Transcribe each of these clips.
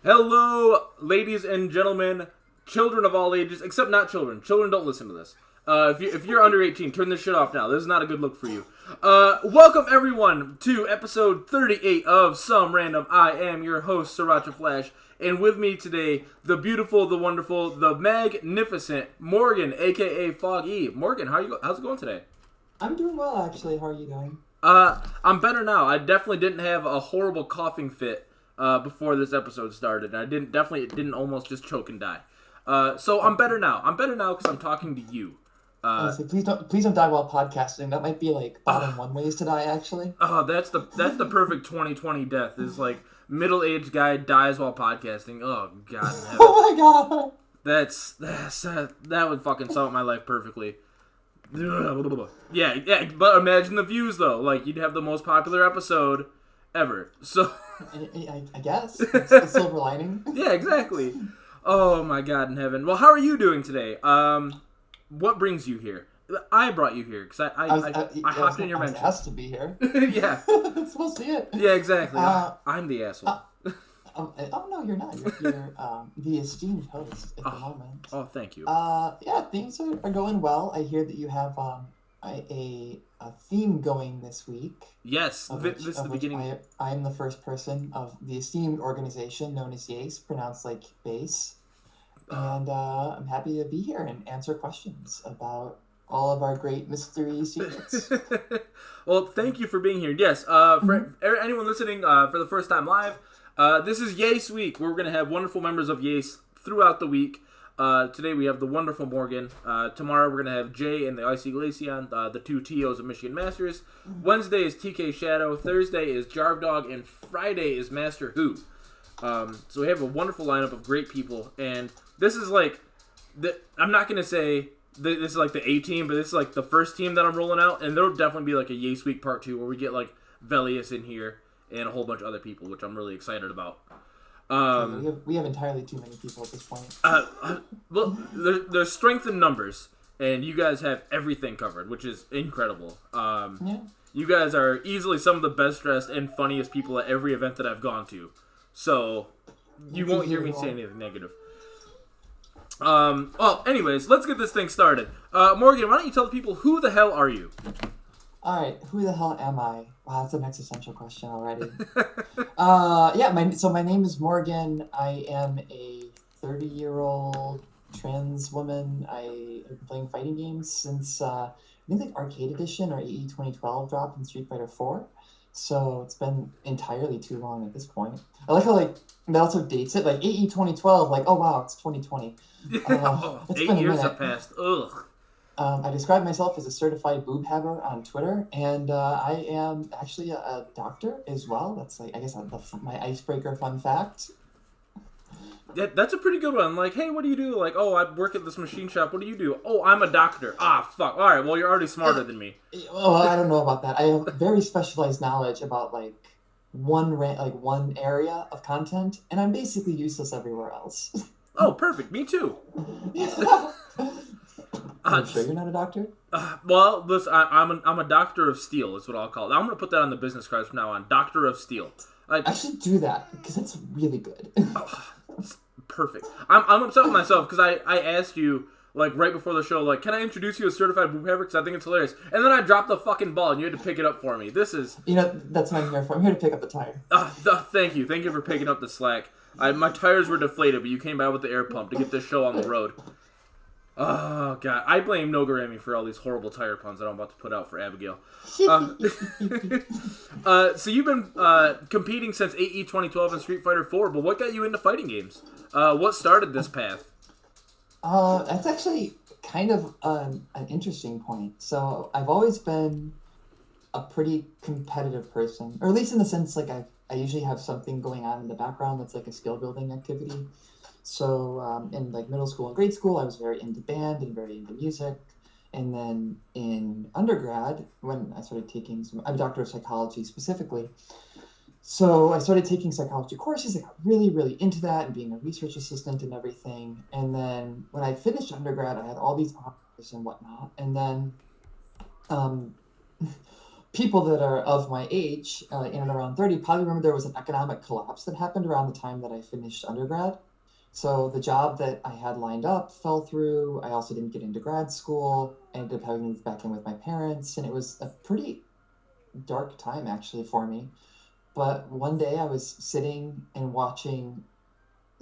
Hello, ladies and gentlemen, children of all ages, except not children. Children don't listen to this. If you're under 18, turn this shit off now. This is not a good look for you. Welcome, everyone, to episode 38 of Some Random. I am your host, Sriracha Flash, and with me today, the beautiful, the wonderful, the magnificent Morgan, a.k.a. Fog E. Morgan, how's it going today? I'm doing well, actually. How are you doing? I'm better now. I definitely didn't have a horrible coughing fit before this episode started. And I didn't almost just choke and die. So I'm better now. I'm better now because I'm talking to you. Honestly, please don't die while podcasting. That might be like bottom one ways to die, actually. Oh, that's the perfect 2020 death. Is like middle-aged guy dies while podcasting. Oh God. In heaven. Oh my God. That would fucking sum up my life perfectly. Yeah. But imagine the views though. Like you'd have the most popular episode ever. So I guess it's the silver lining. Yeah, exactly. Oh my God in heaven. Well, how are you doing today? What brings you here? I brought you here because I hopped in your mention. I was asked to be here. Yeah. That's supposed to be it. Yeah, exactly. I'm the asshole. Oh no, you're not. You're the esteemed host at the moment. Oh, thank you. Yeah, things are going well. I hear that you have a theme going this week. Yes, this is the beginning. I am the first person of the esteemed organization known as YACE, pronounced like base. And I'm happy to be here and answer questions about all of our great mystery secrets. Well, thank you for being here. Yes, for anyone listening for the first time live, this is YACE Week. We're going to have wonderful members of YACE throughout the week. Today we have the wonderful Morgan. Tomorrow we're going to have Jay and the Icy Glaceon, the two TOs of Michigan Masters. Wednesday is TK Shadow. Thursday is Jarv Dog. And Friday is Master Who. So we have a wonderful lineup of great people. And this is like, I'm not going to say this is like the A team, but this is like the first team that I'm rolling out. And there will definitely be like a YACE Week Part 2 where we get like Velius in here and a whole bunch of other people, which I'm really excited about. We have entirely too many people at this point. Well, there's strength in numbers, and you guys have everything covered, which is incredible. Yeah. You guys are easily some of the best dressed and funniest people at every event that I've gone to. So you won't hear me say anything negative. Well, anyways, let's get this thing started. Morgan, why don't you tell the people who the hell are you? Alright, who the hell am I? Wow, that's an existential question already. My name is Morgan. I am a 30-year-old trans woman. I have been playing fighting games since, I think like Arcade Edition or AE 2012 dropped in Street Fighter 4. So it's been entirely too long at this point. I like how like that also dates it. Like AE 2012, like, oh wow, it's 2020. It's 8 years have passed. Ugh. I describe myself as a certified boob haver on Twitter, and I am actually a doctor as well. That's like, I guess, my icebreaker fun fact. Yeah, that's a pretty good one. Like, hey, what do you do? Like, oh, I work at this machine shop. What do you do? Oh, I'm a doctor. Ah, fuck. All right, well, you're already smarter than me. Well, I don't know about that. I have very specialized knowledge about, like, one area of content, and I'm basically useless everywhere else. Oh, perfect. Me too. Are Uh, you sure you're not a doctor? well, listen, I'm a doctor of steel. Is what I'll call it. I'm gonna put that on the business cards from now on. Doctor of steel. I should do that because that's really good. Perfect. I'm upset with myself because I asked you like right before the show, like, can I introduce you as certified boob haver? Because I think it's hilarious. And then I dropped the fucking ball and you had to pick it up for me. This is That's what I'm here for. I'm here to pick up the tire. thank you for picking up the slack. My tires were deflated, but you came by with the air pump to get this show on the road. Oh god, I blame Nogarami for all these horrible tire puns that I'm about to put out for Abigail. So you've been competing since AE 2012 in Street Fighter 4, but what got you into fighting games? What started this path? That's actually kind of an interesting point. So I've always been a pretty competitive person, or at least in the sense like I usually have something going on in the background that's like a skill building activity. So in like middle school and grade school, I was very into band and very into music. And then in undergrad, when I started taking I'm a doctor of psychology specifically. So I started taking psychology courses. I got really, really into that and being a research assistant and everything. And then when I finished undergrad, I had all these honors and whatnot. And then um, people that are of my age, in and around 30, probably remember there was an economic collapse that happened around the time that I finished undergrad. So the job that I had lined up fell through. I also didn't get into grad school. I ended up having to move back in with my parents, and it was a pretty dark time actually for me. But one day I was sitting and watching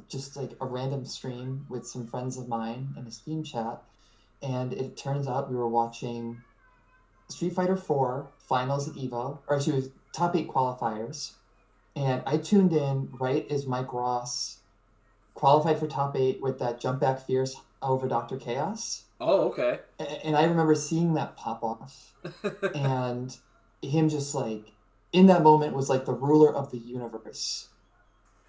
just like a random stream with some friends of mine in a Steam chat, and it turns out we were watching Street Fighter 4 finals at Evo, or she was top 8 qualifiers. And I tuned in right as Mike Ross qualified for top 8 with that jump back fierce over Dr. Chaos. Oh, okay. And I remember seeing that pop off and him just like in that moment was like the ruler of the universe.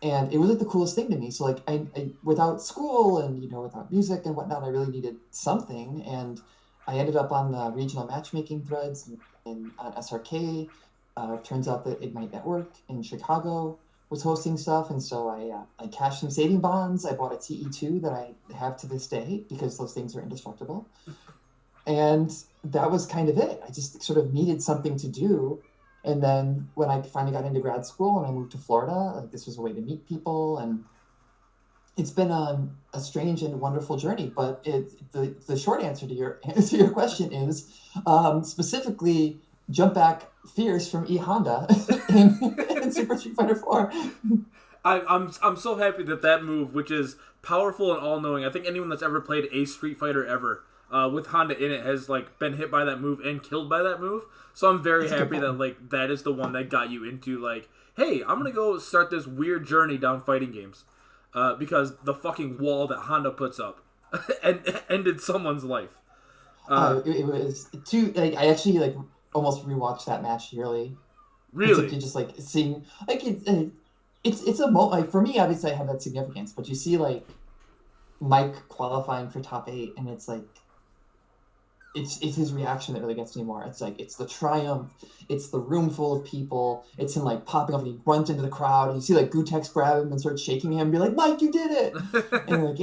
And it was like the coolest thing to me. So like I without school and without music and whatnot, I really needed something. And I ended up on the regional matchmaking threads and on SRK. Turns out that Ignite Network in Chicago was hosting stuff, and so I cashed some saving bonds. I bought a TE2 that I have to this day because those things are indestructible. And that was kind of it. I just sort of needed something to do. And then when I finally got into grad school and I moved to Florida, like this was a way to meet people, and it's been a strange and wonderful journey. But the short answer to your question is specifically jump back fierce from E Honda in Super Street Fighter 4. I'm so happy that move, which is powerful and all knowing. I think anyone that's ever played a Street Fighter ever with Honda in it has like been hit by that move and killed by that move. So I'm very happy that like that is the one that got you into like, hey, I'm gonna go start this weird journey down fighting games, because the fucking wall that Honda puts up and ended someone's life. It was too like I actually like almost rewatched that match yearly. Really? It's just like seeing like it's a moment like for me obviously I have that significance, but you see like Mike qualifying for top 8 and it's like it's his reaction that really gets me more. It's like it's the triumph, it's the room full of people, it's him like popping up and he runs into the crowd and you see like Gutex grab him and start shaking him and be like, Mike, you did it. And like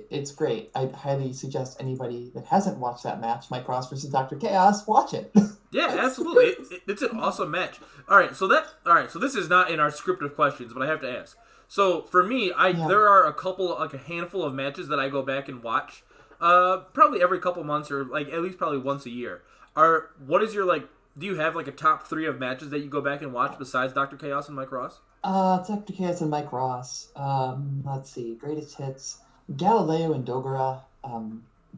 it's great. I highly suggest anybody that hasn't watched that match, Mike Ross versus Dr. Chaos, watch it. Yeah, absolutely. It's an awesome match. All right, so this is not in our script of questions, but I have to ask. So for me, there are a handful of matches that I go back and watch, probably every couple months or like at least probably once a year. What is your like? Do you have like a top 3 of matches that you go back and watch besides Dr. Chaos and Mike Ross? Dr. Chaos and Mike Ross. Let's see, greatest hits. Galileo and Dogura,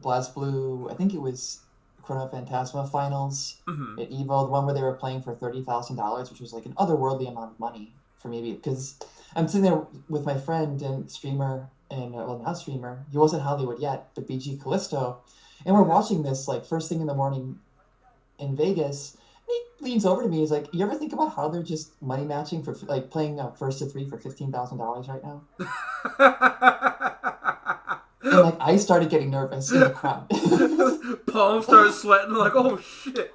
BlazBlue, I think it was Chrono Phantasma finals at Evo, the one where they were playing for $30,000, which was like an otherworldly amount of money for me because I'm sitting there with my friend and streamer, and well, not streamer, he wasn't Hollywood yet, but BG Callisto, and we're watching this like first thing in the morning in Vegas. And he leans over to me, he's like, you ever think about how they're just money matching for like playing first to 3 for $15,000 right now? And like I started getting nervous in the crowd. Palms started sweating like, oh shit.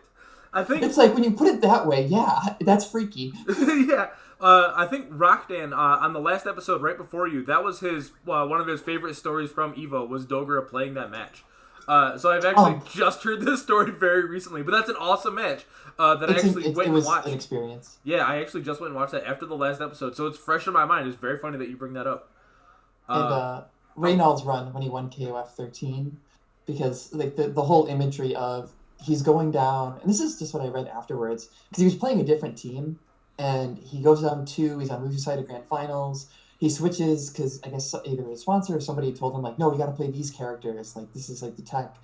I think It's like when you put it that way, yeah, that's freaky. yeah. I think Rockdan on the last episode right before you, that was his one of his favorite stories from Evo was Dogra playing that match. So I've actually just heard this story very recently, but that's an awesome match that I actually went and watched. An experience. Yeah, I actually just went and watched that after the last episode, so it's fresh in my mind. It's very funny that you bring that up. And Reynald's run when he won KOF 13, because like the whole imagery of he's going down, and this is just what I read afterwards, because he was playing a different team, and he goes down 2, he's on loser side of grand finals, he switches because I guess either a sponsor or somebody told him like, no, you got to play these characters, like this is like the tech,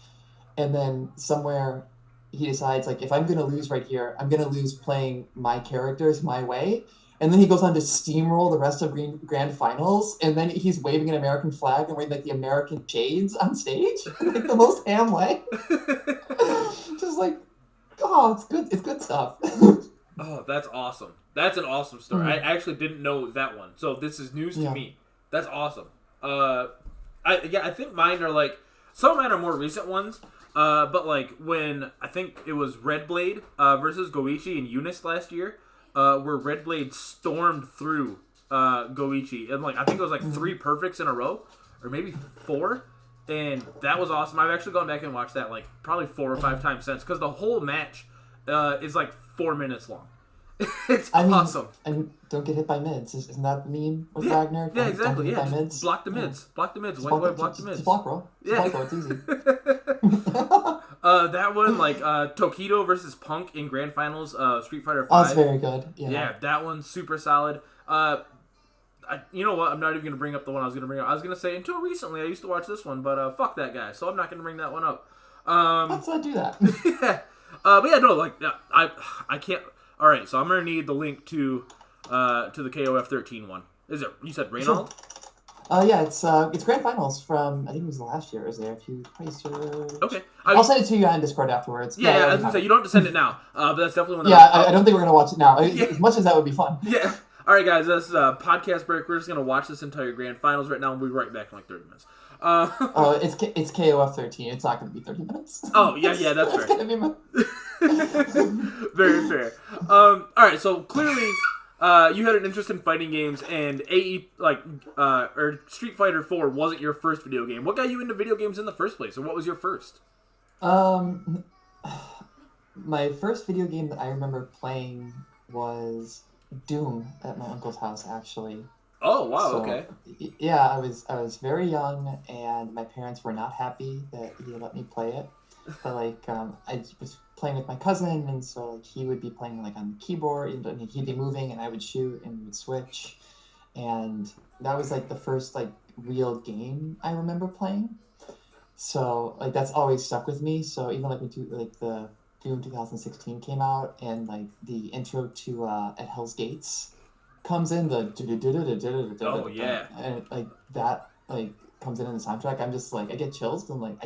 and then somewhere he decides like, if I'm gonna lose right here, I'm gonna lose playing my characters my way. And then he goes on to steamroll the rest of grand finals, and then he's waving an American flag and wearing like the American shades on stage, like the most ham way. Just like, oh, it's good. It's good stuff. Oh, that's awesome. That's an awesome story. I actually didn't know that one, so this is news to me. That's awesome. I think mine are like some of mine are more recent ones. But like when I think it was Red Blade versus Goichi and Eunice last year. Where Red Blade stormed through Goichi, and like I think it was like 3 perfects in a row, or maybe 4, and that was awesome. I've actually gone back and watched that like probably 4 or 5 times since, because the whole match is like 4 minutes long. It's awesome. And don't get hit by mids. Isn't that the meme with Wagner? Yeah, exactly. Don't get hit by mids. Block the mids. Block the mids. Block the mids. Just block, bro. Block, bro. It's easy. That one, like Tokido versus Punk in Grand Finals, Street Fighter 5. Oh, that's very good. Yeah, that one's super solid. You know what? I'm not even gonna bring up the one I was gonna bring up. I was gonna say until recently I used to watch this one, but fuck that guy, so I'm not gonna bring that one up. Let's not do that. Yeah, but yeah, no, like I can't. All right, so I'm gonna need the link to the KOF 13 one. Is it? You said Reynald? Sure. Yeah, it's grand finals from I think it was last year. Is there a few places? Okay, I'll send it to you on Discord afterwards. Yeah, I was gonna say you don't have to send it now, but that's definitely one. I don't think we're gonna watch it now. As much as that would be fun. Yeah. All right, guys, this is a podcast break. We're just gonna watch this entire grand finals right now, and we'll be right back in like 30 minutes. It's KOF 13. It's not gonna be 30 minutes. Oh yeah, that's fair. Gonna be Very fair. All right, so clearly, you had an interest in fighting games, and or Street Fighter 4 wasn't your first video game. What got you into video games in the first place, or what was your first? My first video game that I remember playing was Doom at my uncle's house, actually. Oh wow! Okay. Yeah, I was very young, and my parents were not happy that he let me play it. But like, I was playing with my cousin, and so like he would be playing like on the keyboard, and he'd be moving, and I would shoot, and we would switch, and that was like the first like real game I remember playing. So like that's always stuck with me. So even like when the Doom 2016 came out, and like the intro to At Hell's Gates comes in, the oh yeah, and like that like comes in the soundtrack, I'm just like I get chills. I'm like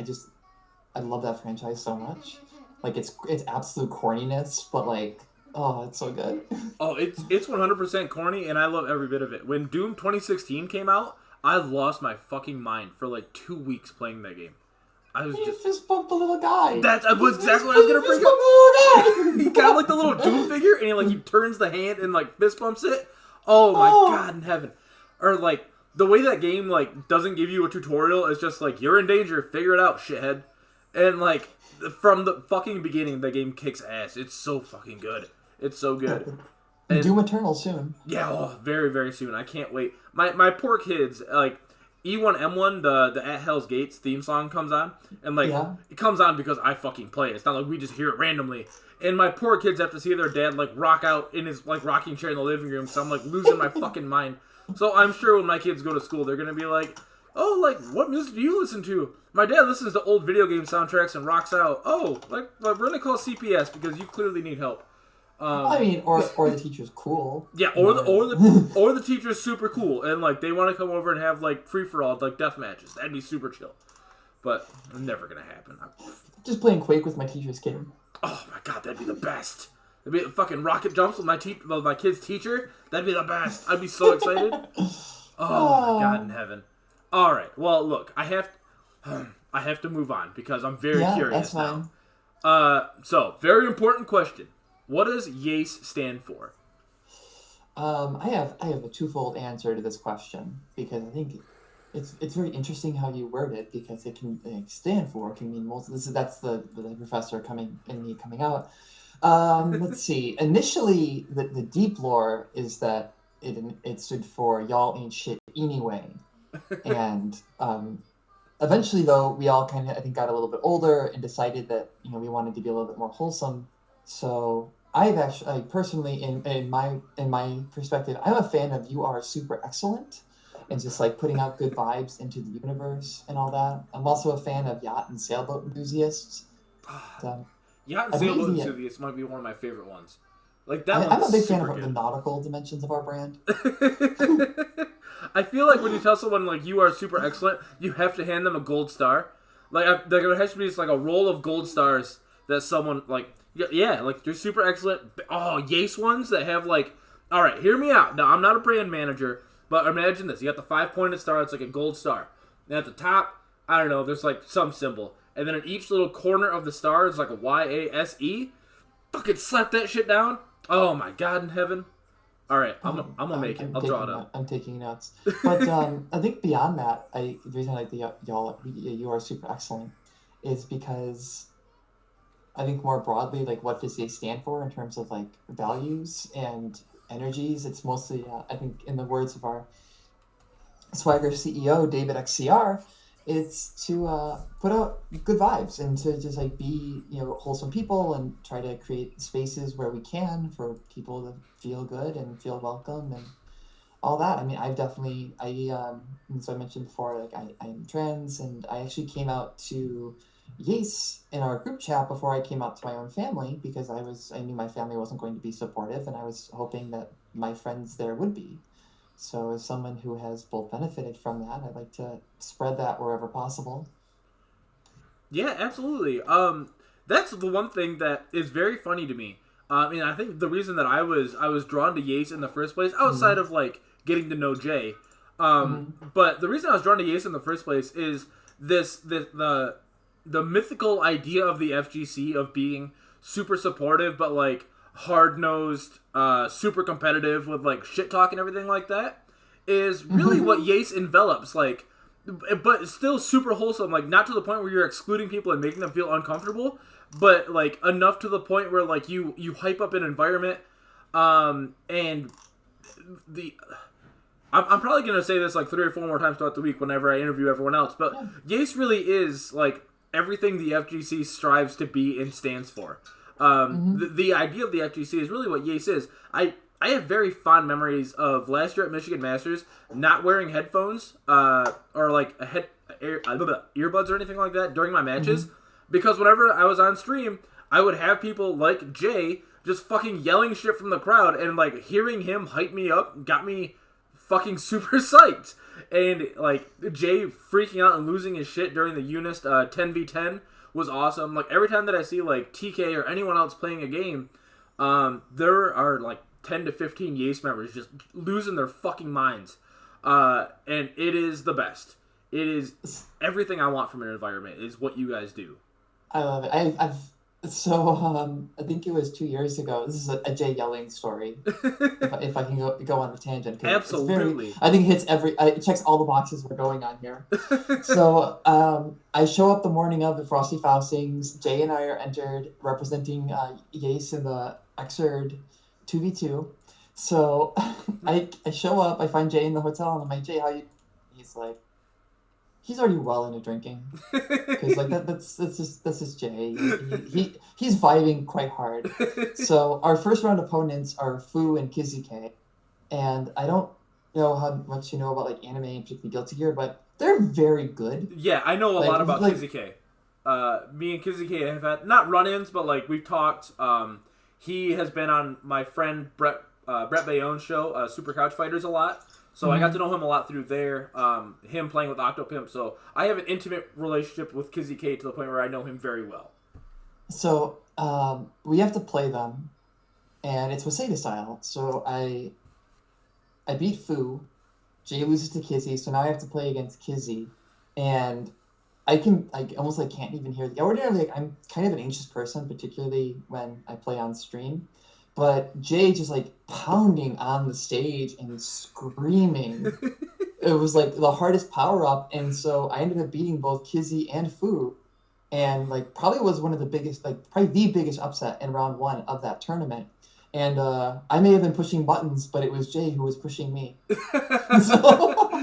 I love that franchise so much. Like it's absolute corniness, but like oh, it's so good. Oh, it's 100% corny, and I love every bit of it. When Doom 2016 came out, I lost my fucking mind for like 2 weeks playing that game. I was just fist bump the little guy. That was exactly what I was gonna bring up. He got like the little Doom figure, and he turns the hand and like fist bumps it. Oh my God in heaven! Or like the way that game like doesn't give you a tutorial. It's just like you're in danger, figure it out, shithead. And like from the fucking beginning, the game kicks ass. It's so fucking good. It's so good. And, Doom Eternal soon. Yeah, very very soon. I can't wait. My poor kids like. E1M1, the At Hell's Gates theme song comes on, and like it comes on because I fucking play it. It's not like we just hear it randomly. And my poor kids have to see their dad like rock out in his like rocking chair in the living room, so I'm like losing my fucking mind. So I'm sure when my kids go to school, they're gonna be like, "Oh, like what music do you listen to? My dad listens to old video game soundtracks and rocks out. Oh, like we're gonna call CPS because you clearly need help." I mean, or the teacher's cool. Yeah, or the teacher's super cool, and like they want to come over and have like free for all like death matches. That'd be super chill, but never gonna happen. Just playing Quake with my teacher's kid. Oh my God, that'd be the best. That'd be fucking rocket jumps with my kid's teacher. That'd be the best. I'd be so excited. Oh my God in heaven. All right, well look, I have to move on because I'm very curious that's fine. So very important question. What does YACE stand for? I have a twofold answer to this question because I think it's very interesting how you word it because it can stand for can mean multiple. That's the professor coming out. Let's see. Initially, the deep lore is that it stood for y'all ain't shit anyway, and eventually though we all kind of I think got a little bit older and decided that we wanted to be a little bit more wholesome. So I've actually personally in my perspective, I'm a fan of you are super excellent and just like putting out good vibes into the universe and all that. I'm also a fan of yacht and sailboat enthusiasts. Um, Yacht and I believe Sailboat the Enthusiast might be one of my favorite ones. Like that I'm one's a big fan super of the good. nautical dimensions of our brand. I feel like when you tell someone like you are super excellent, you have to hand them a gold star. Like there has to be just like a roll of gold stars that someone like yeah, like you're super excellent. Oh, Yace ones that have like, all right, hear me out. Now I'm not a brand manager, but imagine this: you got the 5-pointed star. It's like a gold star, and at the top, I don't know, there's like some symbol, and then in each little corner of the star is like a YASE. Fucking slap that shit down. Oh my God in heaven. All right, I'm gonna make it. I'll draw it up. I'm taking notes. But I think beyond that, the reason I like the y'all you are super excellent is because I think more broadly, like what does they stand for in terms of like values and energies? It's mostly I think in the words of our Swagger CEO David XCR, it's to put out good vibes and to just like be wholesome people and try to create spaces where we can for people to feel good and feel welcome and all that. I mean, I've definitely so I mentioned before, like I'm trans, and I actually came out to Yace in our group chat before I came out to my own family because I knew my family wasn't going to be supportive, and I was hoping that my friends there would be. So as someone who has both benefited from that, I'd like to spread that wherever possible. Yeah, absolutely. That's the one thing that is very funny to me. And I think the reason that I was drawn to Yace in the first place, outside Mm-hmm. of like getting to know Jay, Mm-hmm. but the reason I was drawn to Yace in the first place is the mythical idea of the FGC of being super supportive, but like hard nosed, super competitive with like shit talk and everything like that is really what Yace envelops. Like, but it's still super wholesome. Like, not to the point where you're excluding people and making them feel uncomfortable, but like enough to the point where like you hype up an environment, and the I'm probably gonna say this like 3 or 4 more times throughout the week whenever I interview everyone else. But Yeah. Yace really is like everything the FGC strives to be and stands for. Mm-hmm. The idea of the FGC is really what Yace is. I have very fond memories of last year at Michigan Masters not wearing headphones or like earbuds or anything like that during my matches Mm-hmm. because whenever I was on stream, I would have people like Jay just fucking yelling shit from the crowd, and like hearing him hype me up got me fucking super psyched. And like Jay freaking out and losing his shit during the Unist 10v10 was awesome. Like every time that I see like TK or anyone else playing a game, there are like 10 to 15 Yace members just losing their fucking minds. And it is the best. It is everything I want from an environment is what you guys do. I love it. I've so I think it was 2 years ago. This is a Jay yelling story. If I can go on the tangent because it's very Absolutely. I think it hits it checks all the boxes we're going on here. So I show up the morning of the Frosty Faustings. Jay and I are entered representing Yace in the Xrd 2v2. So I show up. I find Jay in the hotel, and I'm like, Jay, how you? He's like, he's already well into drinking because like that's just Jay. He's vibing quite hard. So our first round opponents are Fu and Kizuke, and I don't know how much you know about like anime and particularly Guilty Gear, but they're very good. Yeah, I know a Like lot about like Kizuke. Me and Kizuke have had not run-ins, but like we've talked. He has been on my friend Brett Bayonne's show, Super Couch Fighters, a lot. So I got to mhm. know him a lot through there. Him playing with Octopimp. So I have an intimate relationship with Kizuke to the point where I know him very well. So we have to play them, and it's Waseda style. So I beat Fu. Jay loses to Kizzy, so now I have to play against Kizzy, and I can like almost like can't even hear. Ordinarily, like, I'm kind of an anxious person, particularly when I play on stream. But Jay just like pounding on the stage and screaming. It was like the hardest power up, and so I ended up beating both Kizzy and Fu, and like probably was one of the biggest, like probably the biggest upset in round one of that tournament. And I may have been pushing buttons, but it was Jay who was pushing me. So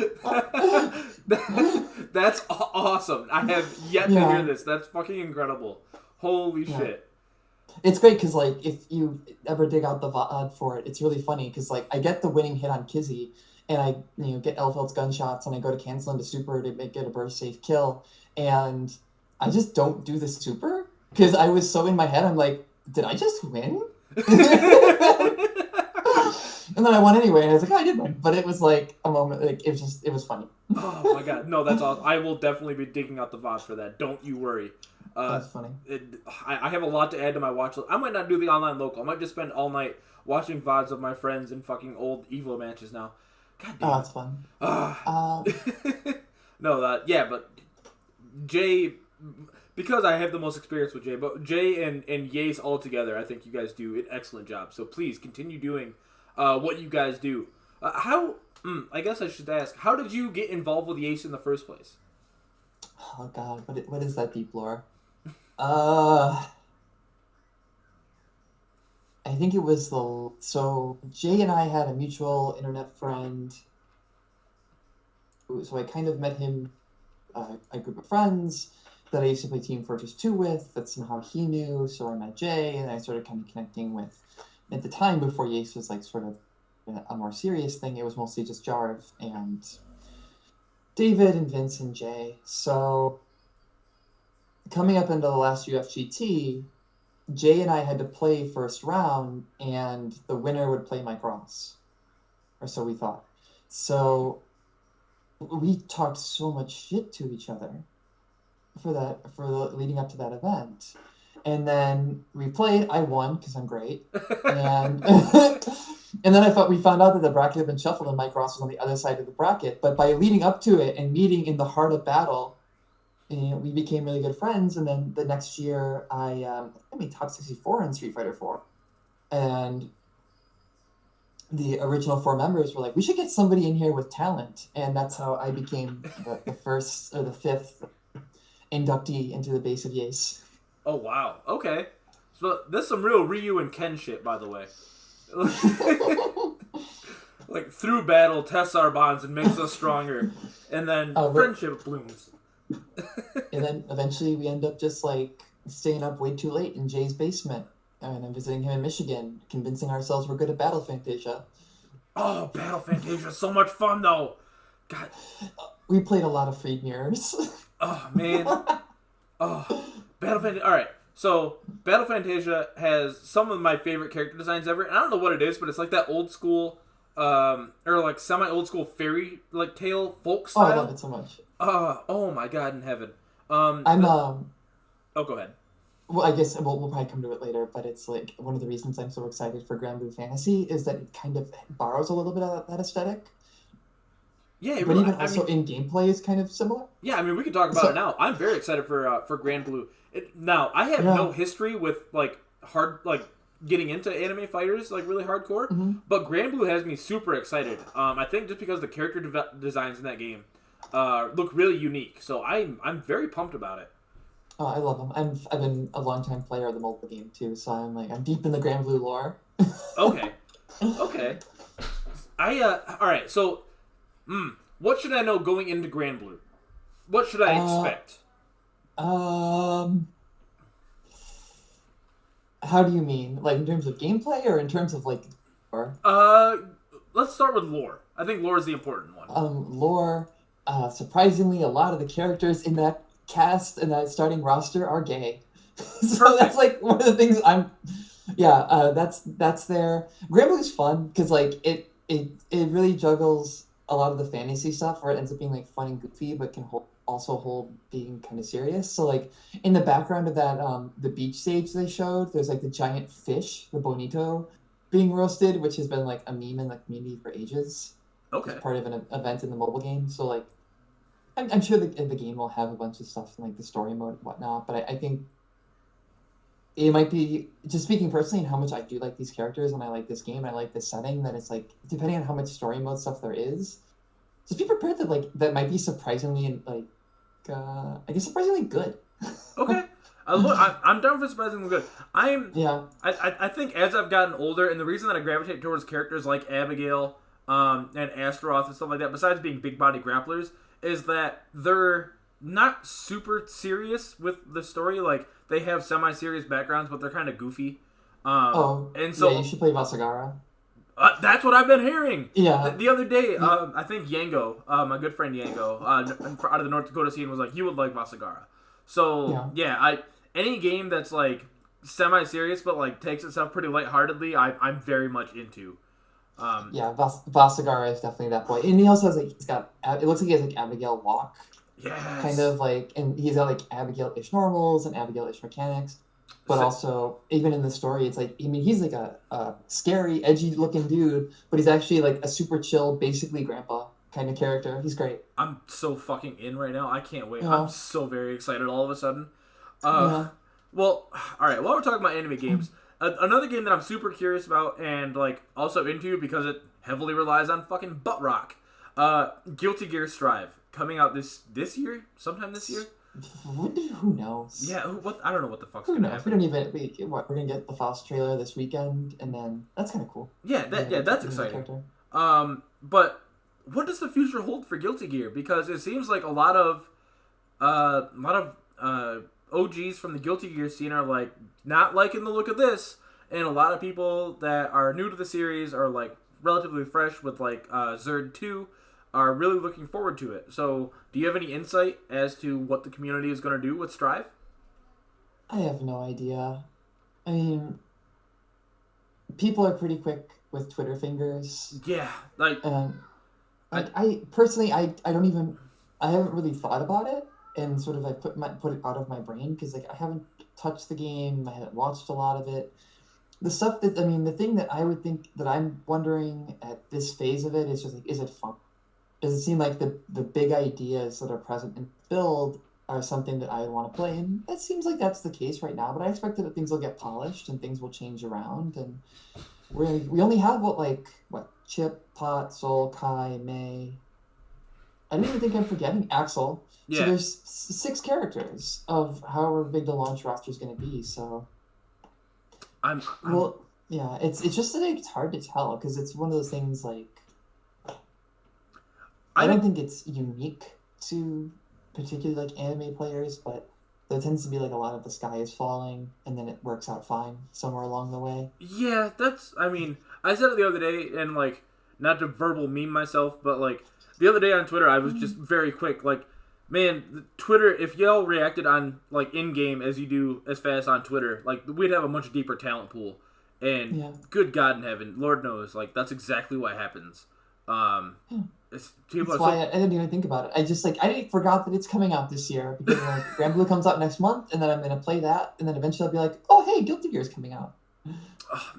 That's awesome. I have yet to hear this. That's fucking incredible. Holy shit. It's great because like if you ever dig out the VOD for it, it's really funny because like I get the winning hit on Kizzy, and I get Elfeld's gunshots, and I go to cancel into super to get a burst safe kill, and I just don't do the super because I was so in my head. I'm like, did I just win? And then I won anyway, and I was like, oh, I did win. But it was like a moment, like it was funny. Oh my god, no, that's awesome. I will definitely be digging out the VODs for that. Don't you worry. That's funny. I have a lot to add to my watch list. I might not do the online local. I might just spend all night watching VODs of my friends in fucking old Evo matches now. God damn. Oh, that's fun. No, but Jay, because I have the most experience with Jay, but Jay and Yace all together, I think you guys do an excellent job. So please continue doing what you guys do. I guess I should ask, how did you get involved with Yace in the first place? Oh god, what is that deep lore? I think it was so Jay and I had a mutual internet friend. So I kind of met him, a group of friends that I used to play Team Fortress 2 with. That's somehow he knew. So I met Jay, and I started kind of connecting with. At the time, before Yace was like sort of a more serious thing, it was mostly just Jarv and David and Vince and Jay. So coming up into the last UFGT, Jay and I had to play first round, and the winner would play Mike Ross, or so we thought. So we talked so much shit to each other for the leading up to that event, and then we played. I won because I'm great, and and then we found out that the bracket had been shuffled and Mike Ross was on the other side of the bracket. But by leading up to it and meeting in the heart of battle, we became really good friends. And then the next year, I made top 64 in Street Fighter 4, and the original 4 members were like, we should get somebody in here with talent, and that's how I became the first or the 5th inductee into the base of Yace. Oh wow, okay. So there's some real Ryu and Ken shit, by the way. Like through battle tests our bonds and makes us stronger, and then friendship blooms. And then eventually we end up just like staying up way too late in Jay's basement. And I'm visiting him in Michigan, convincing ourselves we're good at Battle Fantasia. Oh, Battle Fantasia is so much fun, though. God. We played a lot of Freed Mirrors. Oh, man. Oh, Battle Fantasia. All right. So, Battle Fantasia has some of my favorite character designs ever. And I don't know what it is, but it's like that old school, or like semi-old school fairy like tale folk style. Oh, I love it so much. Oh my God in heaven. Oh, go ahead. Well, I guess we'll probably come to it later, but it's like one of the reasons I'm so excited for Granblue Fantasy is that it kind of borrows a little bit of that aesthetic. Yeah, but even also in gameplay is kind of similar. Yeah, I mean we can talk about it now. I'm very excited for Granblue. Now I have no history with like getting into anime fighters like really hardcore, but Granblue has me super excited. I think just because the character designs in that game look really unique, so I'm very pumped about it. Oh, I love them. I've been a long-time player of the mobile game too, so I'm deep in the Granblue lore. Okay. All right. So, what should I know going into Granblue? What should I expect? How do you mean? Like in terms of gameplay or in terms of like lore? Let's start with lore. I think lore is the important one. Lore. Surprisingly, a lot of the characters in that cast and that starting roster are gay. So Perfect. That's like one of the things that's there. Granblue's fun because like it really juggles a lot of the fantasy stuff where it ends up being like fun and goofy but can also hold being kind of serious. So like in the background of that the beach stage they showed, there's like the giant fish, the bonito, being roasted, which has been like a meme in the community for ages. Okay. It's part of an event in the mobile game. So like I'm sure the game will have a bunch of stuff in like the story mode and whatnot, but I think it might be just speaking personally and how much I do like these characters and I like this game, I like this setting, that it's like depending on how much story mode stuff there is, just be prepared that like that might be surprisingly like I guess surprisingly good. Okay. I'm down for surprisingly good. Yeah. I think as I've gotten older, and the reason that I gravitate towards characters like Abigail, and Astaroth and stuff like that, besides being big body grapplers, is that they're not super serious with the story. Like they have semi-serious backgrounds, but they're kind of goofy. And so yeah, you should play Vasagara. That's what I've been hearing. Yeah. The other day, I think Yango, my good friend Yango, out of the North Dakota scene, was like, "You would like Vasagara." So yeah, any game that's like semi-serious but like takes itself pretty lightheartedly, I'm very much into. Vasagara is definitely that boy, and he also has like it looks like he has like Abigail walk, Yes. kind of like, and he's got like Abigail-ish normals and Abigail-ish mechanics, but also even in the story, it's like he's like a scary, edgy looking dude, but he's actually like a super chill, basically grandpa kind of character. He's great. I'm so fucking in right now. I can't wait. Yeah. I'm so very excited all of a sudden. Yeah. Well, all right. While we're talking about anime games, another game that I'm super curious about and like also into because it heavily relies on fucking butt rock. Guilty Gear Strive coming out this year, sometime this year. Who knows? Yeah. What? I don't know what the fuck's Who gonna knows? happen. We don't even. We're gonna get the Faust trailer this weekend, and then that's kind of cool. Yeah. That's exciting. But what does the future hold for Guilty Gear? Because it seems like a lot of OGs from the Guilty Gear scene are like not liking the look of this, and a lot of people that are new to the series are like relatively fresh with like Zerd 2 are really looking forward to it. So, do you have any insight as to what the community is going to do with Strive? I have no idea. I mean, people are pretty quick with Twitter fingers. Yeah, like I personally, I don't even, I haven't really thought about it, and sort of I put it out of my brain because like I haven't touched the game, I haven't watched a lot of it. The stuff that the thing that I would think that I'm wondering at this phase of it is just like, is it fun? Does it seem like the big ideas that are present in build are something that I want to play? And it seems like that's the case right now. But I expect that things will get polished and things will change around. And we only have what Chip, Pot, Soul, Kai, May. I don't even think I'm forgetting Axel. Yeah. So there's 6 characters of however big the launch roster is going to be. So it's just that it's hard to tell because it's one of those things like. I don't think it's unique to particularly like anime players, but there tends to be like a lot of the sky is falling and then it works out fine somewhere along the way. Yeah, I said it the other day and like not to verbal meme myself, but like the other day on Twitter I was just very quick like, man, Twitter, if y'all reacted on like in game as you do as fast on Twitter, like we'd have a much deeper talent pool. And good God in heaven, Lord knows, like that's exactly what happens. That's why I didn't even think about it. I forgot that it's coming out this year because like Granblue comes out next month, and then I'm gonna play that, and then eventually I'll be like, oh hey, Guilty Gear's coming out. Oh,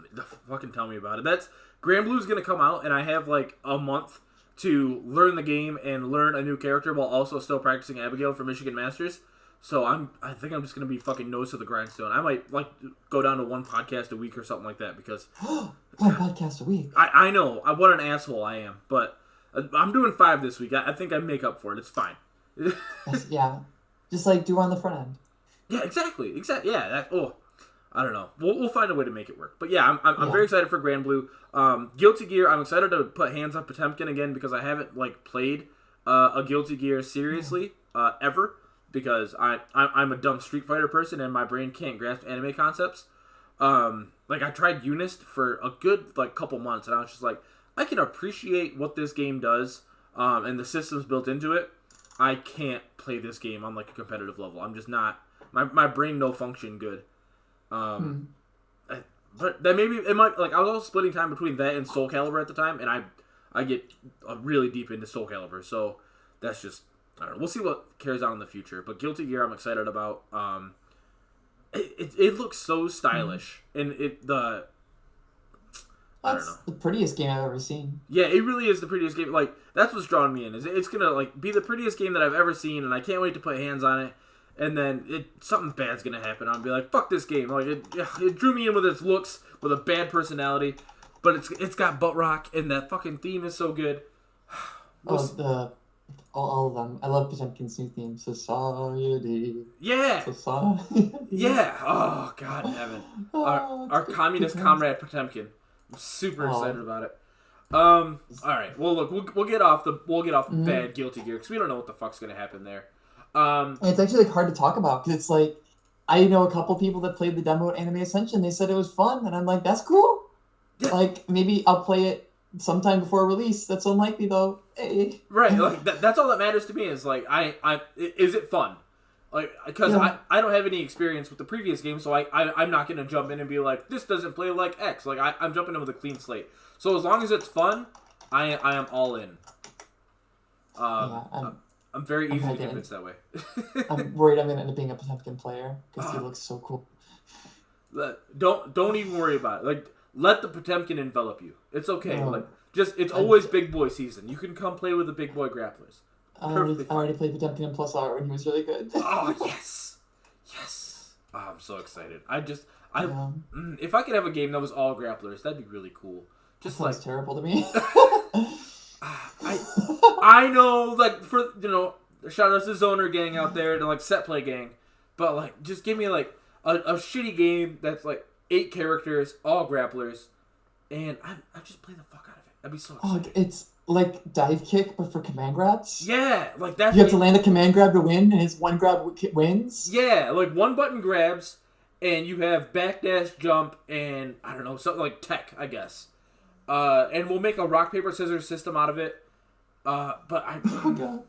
fucking tell me about it. That's Granblue's gonna come out, and I have like a month to learn the game and learn a new character while also still practicing Abigail for Michigan Masters. So I think I'm just gonna be fucking nose to the grindstone. I might like go down to one podcast a week or something like that because one podcast a week. I know what an asshole I am, but I'm doing 5 this week. I think I make up for it. It's fine. Yeah, just like do on the front end. Yeah, exactly. Yeah. I don't know. We'll find a way to make it work. But yeah, I'm very excited for Granblue. Guilty Gear. I'm excited to put hands on Potemkin again because I haven't like played a Guilty Gear seriously ever because I'm a dumb Street Fighter person and my brain can't grasp anime concepts. Like I tried Unist for a good like couple months and I was just like, I can appreciate what this game does and the systems built into it. I can't play this game on like a competitive level. I'm just not. My brain no function good. But then maybe it might like I was also splitting time between that and Soul Calibur at the time, and I get really deep into Soul Calibur. So that's just I don't know. We'll see what carries on in the future. But Guilty Gear, I'm excited about. It looks so stylish, and I don't That's know. the prettiest game I've ever seen. Yeah, it really is the prettiest game. Like, that's what's drawing me in. Is it's gonna like be the prettiest game that I've ever seen, and I can't wait to put hands on it. And then something bad's gonna happen. I'll be like, fuck this game. Like it drew me in with its looks, with a bad personality, but it's got butt rock, and that fucking theme is so good. All of them. I love Potemkin's new theme. Society. Yeah, Society. yeah. Oh God in heaven, our communist comrade Potemkin. I'm super excited about it. All right. Well, look, we'll get off the bad Guilty Gear because we don't know what the fuck's gonna happen there. It's actually like hard to talk about because it's like I know a couple people that played the demo at Anime Ascension. They said it was fun, and I'm like, that's cool. Yeah. Like maybe I'll play it sometime before release. That's unlikely though. Hey. Right. Like that's all that matters to me is like is it fun? Like because I don't have any experience with the previous game, so I'm not gonna jump in and be like this doesn't play like X. Like I'm jumping in with a clean slate. So as long as it's fun, I am all in. I'm very easy to convince that way. I'm worried I'm gonna end up being a Potemkin player because he looks so cool. Don't even worry about it. Like let the Potemkin envelop you. It's okay. Like it's always big boy season. You can come play with the big boy grapplers. I already played Potemkin in Plus R and he was really good. Oh yes. Oh, I'm so excited. If I could have a game that was all grapplers, that'd be really cool. Just like terrible to me. I know, like for shout out to Zoner gang out there and like Set Play gang, but like just give me like a shitty game that's like 8 characters, all grapplers, and I just play the fuck out of it. I'd be so excited. Oh, it's like Dive Kick but for command grabs. Yeah, like that. You have to land a command grab to win, and his one grab wins. Yeah, like one button grabs, and you have backdash, jump, and I don't know something like tech, I guess. And we'll make a rock paper scissors system out of it. But I. Oh god.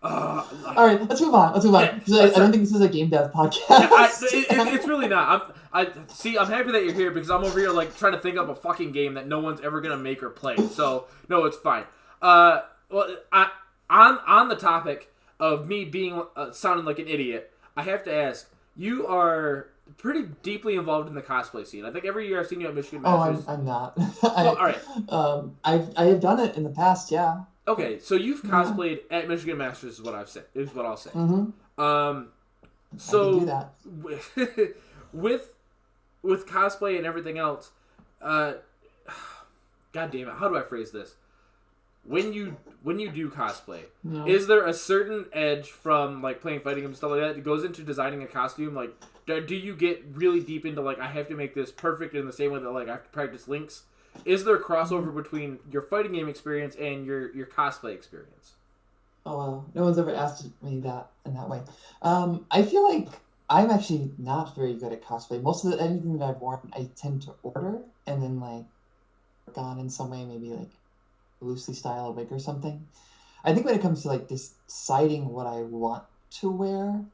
All right, let's move on. Yeah, I don't think this is a game dev podcast. Yeah, it's really not. I'm happy that you're here because I'm over here like trying to think up a fucking game that no one's ever gonna make or play. So no, it's fine. On the topic of me being sounding like an idiot, I have to ask. You are pretty deeply involved in the cosplay scene. I think every year I've seen you at Michigan Masters. Oh, I'm not. All right. I have done it in the past, yeah. Okay, so you've cosplayed at Michigan Masters is what I'll say. Mm-hmm. So I can do that. with cosplay and everything else, god damn it, how do I phrase this? When you do cosplay, is there a certain edge from like playing fighting games and stuff like that goes into designing a costume? Like, do you get really deep into like I have to make this perfect in the same way that like I have to practice links? Is there a crossover between your fighting game experience and your cosplay experience? Oh well, no one's ever asked me that in that way. I feel like I'm actually not very good at cosplay. Most of anything that I've worn, I tend to order and then like work on in some way, maybe like loosely style a wig or something. I think when it comes to like deciding what I want to wear,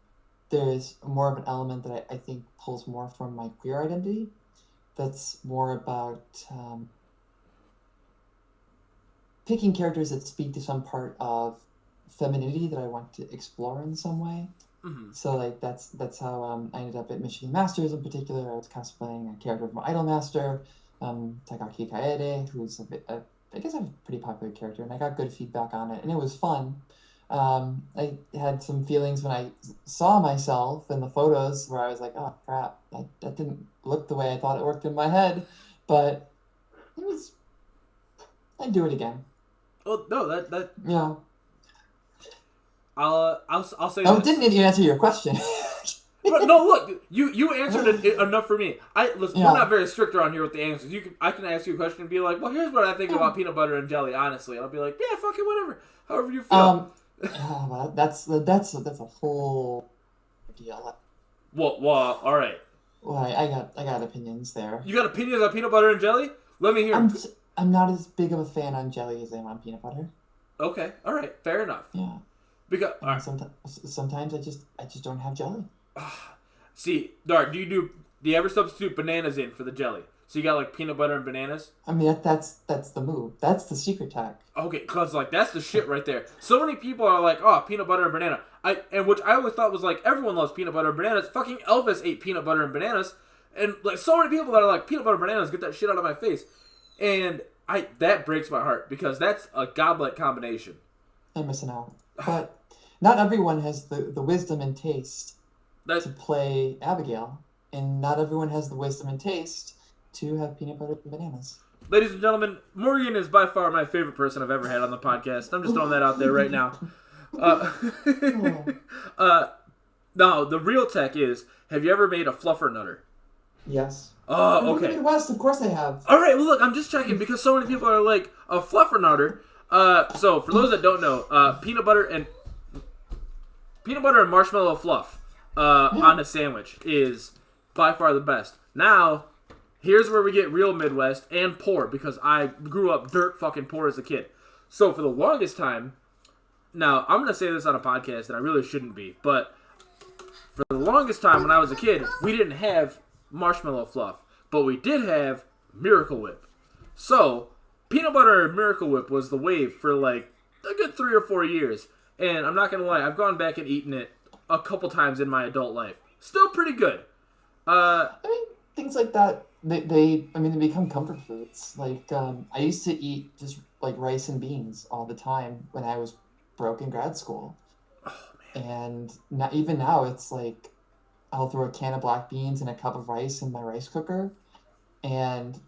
there's more of an element that I think pulls more from my queer identity. That's more about picking characters that speak to some part of femininity that I want to explore in some way. Mm-hmm. So like that's how I ended up at Michigan Masters in particular. I was cosplaying a character from Idolmaster, Takaki Kaede, who's I guess a pretty popular character, and I got good feedback on it, and it was fun. I had some feelings when I saw myself in the photos where I was like, oh crap, that didn't look the way I thought it worked in my head, but I'd do it again. Oh no, that yeah. I'll say. I didn't answer your question. But no, look, you answered enough for me. We're not very strict around here with the answers. I can ask you a question and be like, well, here's what I think about peanut butter and jelly. Honestly, I'll be like, yeah, fuck it, whatever, however you feel. Well, that's a whole deal. Well, all right. Well, I got opinions there. You got opinions on peanut butter and jelly? Let me hear. I'm not as big of a fan on jelly as I am on peanut butter. Okay, all right, fair enough. Yeah. Because sometimes I just don't have jelly. See, Dart, do you ever substitute bananas in for the jelly? So you got like peanut butter and bananas? I mean that's the move. That's the secret tag. Okay, cause like that's the shit right there. So many people are like, oh, peanut butter and banana. Which I always thought was like everyone loves peanut butter and bananas. Fucking Elvis ate peanut butter and bananas, and like so many people that are like peanut butter and bananas, get that shit out of my face. And that breaks my heart because that's a godlike combination. I'm missing out. But not everyone has the wisdom and taste to play Abigail. And not everyone has the wisdom and taste to have peanut butter and bananas. Ladies and gentlemen, Morgan is by far my favorite person I've ever had on the podcast. I'm just throwing that out there right now. No, the real tech is, have you ever made a fluffernutter? Yes. Oh, okay. In the Midwest, of course I have. All right, well, look, I'm just checking because so many people are like, a fluffernutter. So, for those that don't know, peanut butter and marshmallow fluff on a sandwich is by far the best. Now, here's where we get real Midwest and poor because I grew up dirt fucking poor as a kid. So, for the longest time, now, I'm going to say this on a podcast and I really shouldn't be, but for the longest time when I was a kid, we didn't have marshmallow fluff, but we did have Miracle Whip. So, peanut butter and Miracle Whip was the wave for like a good 3 or 4 years. And I'm not going to lie, I've gone back and eaten it a couple times in my adult life. Still pretty good. I mean, things like that, they become comfort foods. Like, I used to eat just like rice and beans all the time when I was broke in grad school. Oh, man. And not, even now, it's like I'll throw a can of black beans and a cup of rice in my rice cooker, and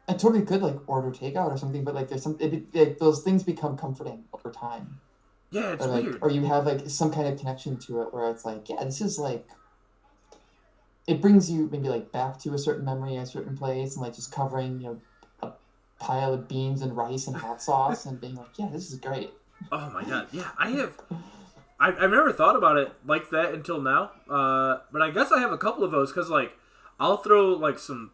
I totally could like order takeout or something. But like, there's those things become comforting over time. Yeah, it's or, like, weird. Or you have like some kind of connection to it where it's like, yeah, this is like, it brings you maybe like back to a certain memory, a certain place, and like just covering, you know, a pile of beans and rice and hot sauce and being like, yeah, this is great. Oh my god, yeah, I've never thought about it like that until now, but I guess I have a couple of those, because, like, I'll throw, like, some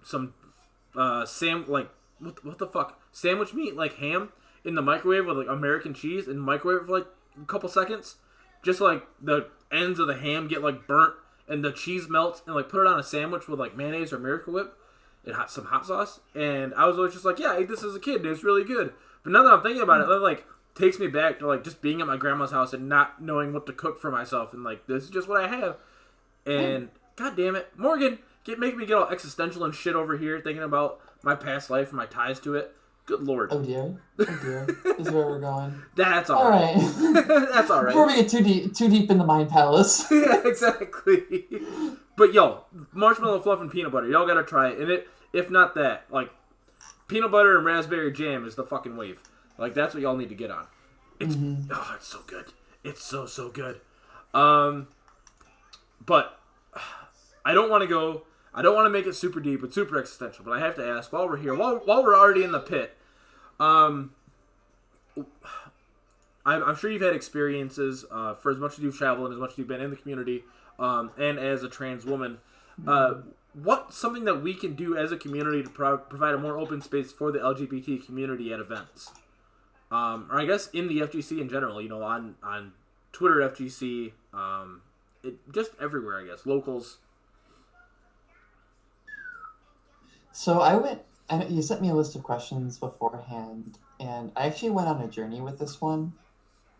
what the fuck, sandwich meat, like ham, in the microwave with, like, American cheese, and microwave for, like, a couple seconds, just, like, the ends of the ham get, like, burnt, and the cheese melts, and, like, put it on a sandwich with, like, mayonnaise or Miracle Whip, and some hot sauce, and I was always just like, yeah, I ate this as a kid, and it's really good, but now that I'm thinking about it, like, takes me back to like just being at my grandma's house and not knowing what to cook for myself, and like, this is just what I have. And god damn it, Morgan, making me get all existential and shit over here thinking about my past life and my ties to it. Good lord. Oh dear. This is where we're going. That's all right. That's all right. Before we get too deep in the mind palace. Yeah, exactly. But yo, marshmallow fluff and peanut butter, y'all gotta try it. And if not that, like, peanut butter and raspberry jam is the fucking wave. Like, that's what y'all need to get on. It's it's so good. It's so good. But I don't want to make it super deep and super existential, but I have to ask, while we're here, while we're already in the pit, I'm sure you've had experiences, for as much as you've traveled and as much as you've been in the community, and as a trans woman, what's something that we can do as a community to provide a more open space for the LGBT community at events? Or I guess in the FGC in general, you know, on Twitter FGC, just everywhere, I guess, locals. So you sent me a list of questions beforehand, and I actually went on a journey with this one,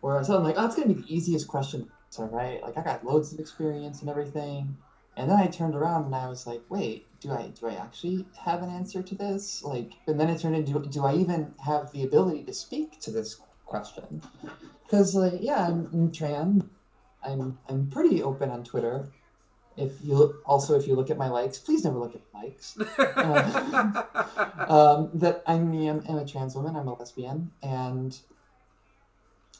where I thought, like, oh, it's going to be the easiest question, right? Like, I got loads of experience and everything. And then I turned around and I was like, wait, do I actually have an answer to this? Like, and then it turned into, do I even have the ability to speak to this question? Because, like, yeah, I'm trans. I'm pretty open on Twitter. If you look at my likes, please never look at likes. That I'm a trans woman. I'm a lesbian, and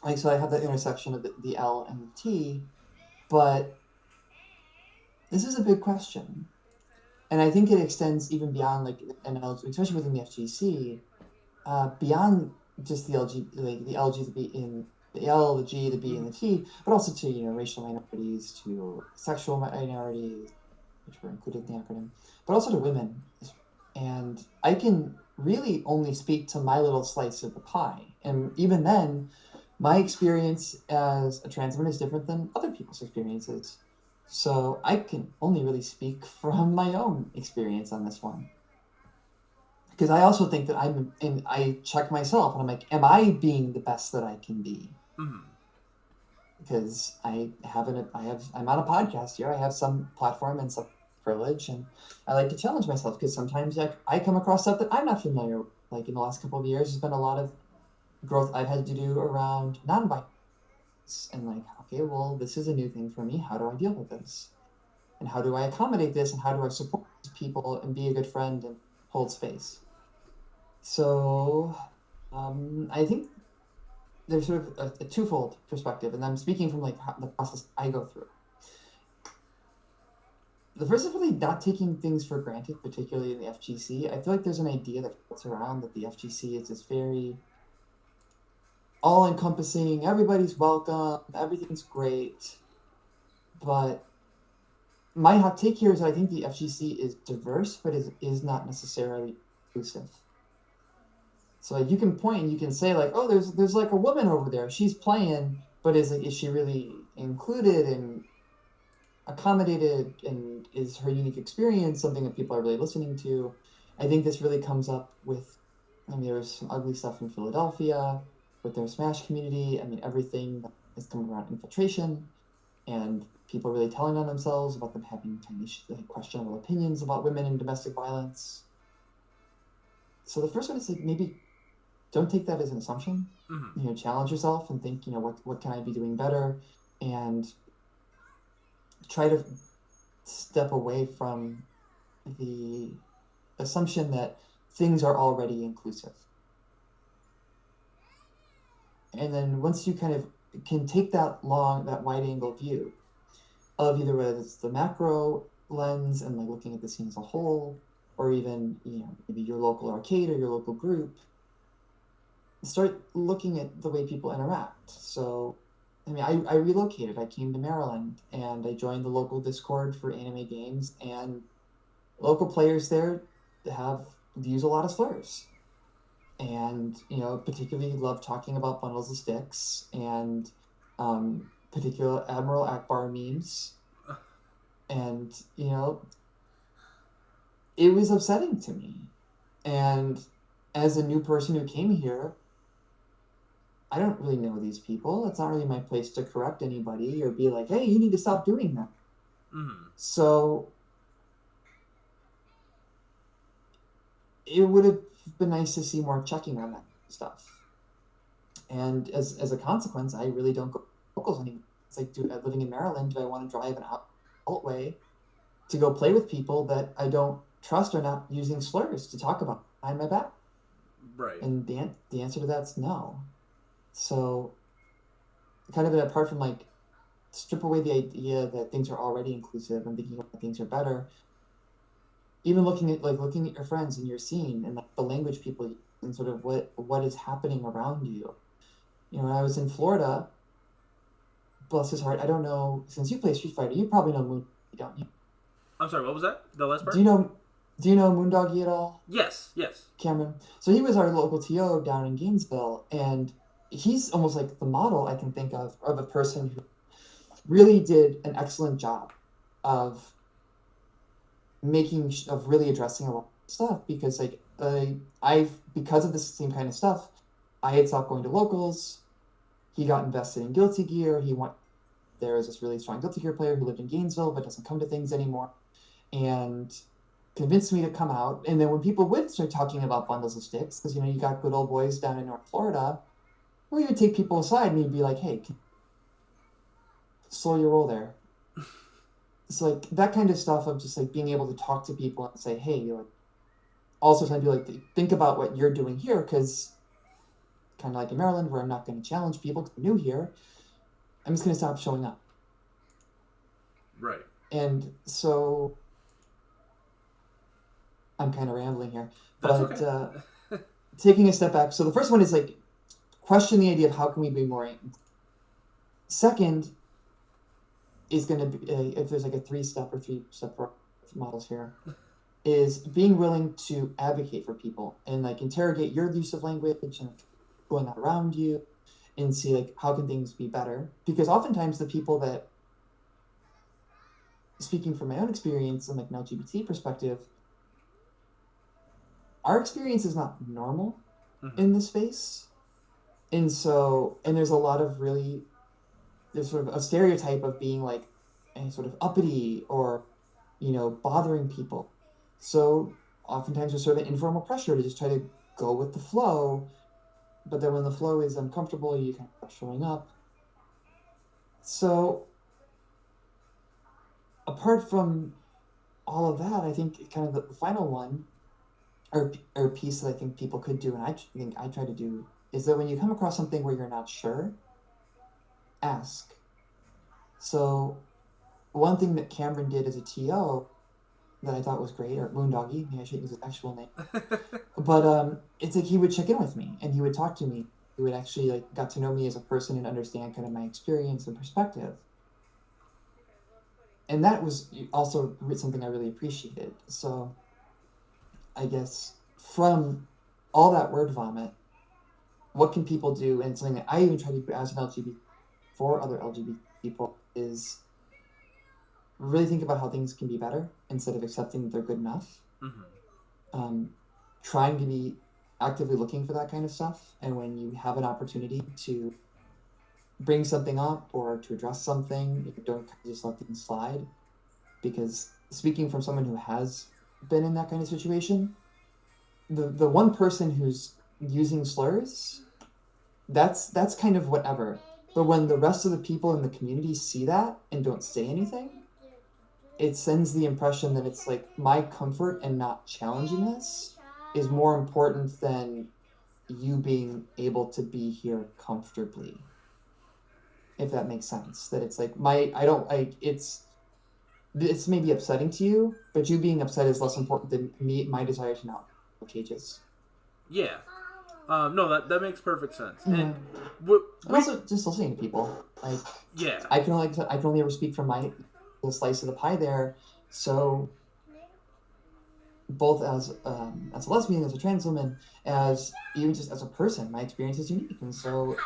like, so I have the intersection of the L and the T, but this is a big question, and I think it extends even beyond, like, especially within the FGC, beyond just the the L, the L, the G, the B, and the T, but also to, you know, racial minorities, to sexual minorities, which were included in the acronym, but also to women. And I can really only speak to my little slice of the pie, and even then, my experience as a trans woman is different than other people's experiences. So I can only really speak from my own experience on this one. Because I also think that I check myself and I'm like, am I being the best that I can be? Mm-hmm. Because I'm on a podcast here. I have some platform and some privilege, and I like to challenge myself because sometimes I come across stuff that I'm not familiar with. like in the last couple of years, there's been a lot of growth I've had to do around non-binary, and like, okay, well, this is a new thing for me. How do I deal with this? And how do I accommodate this? And how do I support these people and be a good friend and hold space? So I think there's sort of a twofold perspective, and I'm speaking from like the process I go through. The first is really not taking things for granted, particularly in the FGC. I feel like there's an idea that floats around that the FGC is this very all-encompassing, everybody's welcome, everything's great. But my hot take here is that I think the FGC is diverse, but is not necessarily inclusive. So like you can point and you can say like, oh, there's like a woman over there, she's playing, but is she really included and accommodated, and is her unique experience something that people are really listening to? I think this really comes up with, I mean, there was some ugly stuff in Philadelphia with their Smash community. I mean, everything that has come around infiltration and people really telling on themselves about them having kind of questionable opinions about women and domestic violence. So the first one is like, maybe don't take that as an assumption. Mm-hmm. Challenge yourself and think, what can I be doing better, and try to step away from the assumption that things are already inclusive. And then once you kind of can take that wide angle view of either whether it's the macro lens and like looking at the scene as a whole, or even maybe your local arcade or your local group, start looking at the way people interact. So I mean, I relocated. I came to Maryland and I joined the local Discord for anime games, and local players there use a lot of slurs, and particularly love talking about bundles of sticks and particular Admiral Akbar memes, and it was upsetting to me. And as a new person who came here, I don't really know these people. It's not really my place to correct anybody or be like, hey, you need to stop doing that. Mm-hmm. So it would have been nice to see more checking on that stuff. And as a consequence, I really don't go to locals anymore. It's like, living in Maryland, do I want to drive an outway to go play with people that I don't trust or not using slurs to talk about behind my back? Right. And the answer to that's no. So kind of apart from like strip away the idea that things are already inclusive and thinking that things are better, even looking at your friends and your scene and like the language people use and sort of what is happening around you. When I was in Florida, bless his heart, I don't know, since you play Street Fighter, you probably know Moondoggy, don't you? I'm sorry, what was that? The last part? Do you know Moondoggy at all? Yes. Cameron. So he was our local TO down in Gainesville, and he's almost like the model I can think of a person who really did an excellent job of really addressing a lot of stuff, because like because of this same kind of stuff, I had stopped going to locals. He got invested in Guilty Gear. There was this really strong Guilty Gear player who lived in Gainesville but doesn't come to things anymore, and convinced me to come out. And then when people would start talking about bundles of sticks, because you got good old boys down in North Florida, we would take people aside and he'd be like, hey, slow your roll there. It's like that kind of stuff of just like being able to talk to people and say, hey, also trying to be like, think about what you're doing here, because kind of like in Maryland, where I'm not going to challenge people because I'm new here, I'm just going to stop showing up. Right. And so I'm kind of rambling here. That's but okay. Taking a step back. So the first one is like, question the idea of how can we be more. Second is going to be, if there's like a three-step models here, is being willing to advocate for people and like interrogate your use of language and going on around you and see like how can things be better. Because oftentimes the people that, speaking from my own experience and like an LGBT perspective, our experience is not normal in this space. And there's a lot of there's sort of a stereotype of being like sort of uppity or, bothering people. So oftentimes there's sort of an informal pressure to just try to go with the flow, but then when the flow is uncomfortable, you kind of start showing up. So apart from all of that, I think kind of the final one or piece that I think people could do, and I think I try to do, is that when you come across something where you're not sure, ask. So one thing that Cameron did as a TO that I thought was great, or Moondoggy, maybe I shouldn't use his actual name, but it's like he would check in with me and he would talk to me. He would actually like got to know me as a person and understand kind of my experience and perspective. And that was also something I really appreciated. So I guess from all that word vomit, what can people do? And something that I even try to do as an LGBT for other LGBT people is really think about how things can be better instead of accepting that they're good enough. Trying to be actively looking for that kind of stuff. And when you have an opportunity to bring something up or to address something, you don't just let things slide. Because speaking from someone who has been in that kind of situation, the one person who's using slurs, that's kind of whatever. But when the rest of the people in the community see that and don't say anything, it sends the impression that it's like my comfort and not challenging this is more important than you being able to be here comfortably. If that makes sense. That it's like it's maybe upsetting to you, but you being upset is less important than my desire to not feel cages. Yeah. No, that makes perfect sense. Mm-hmm. And also just listening to people. Like, yeah, I can only ever speak from my little slice of the pie there. So both as a lesbian, as a trans woman, as even just as a person, my experience is unique, and so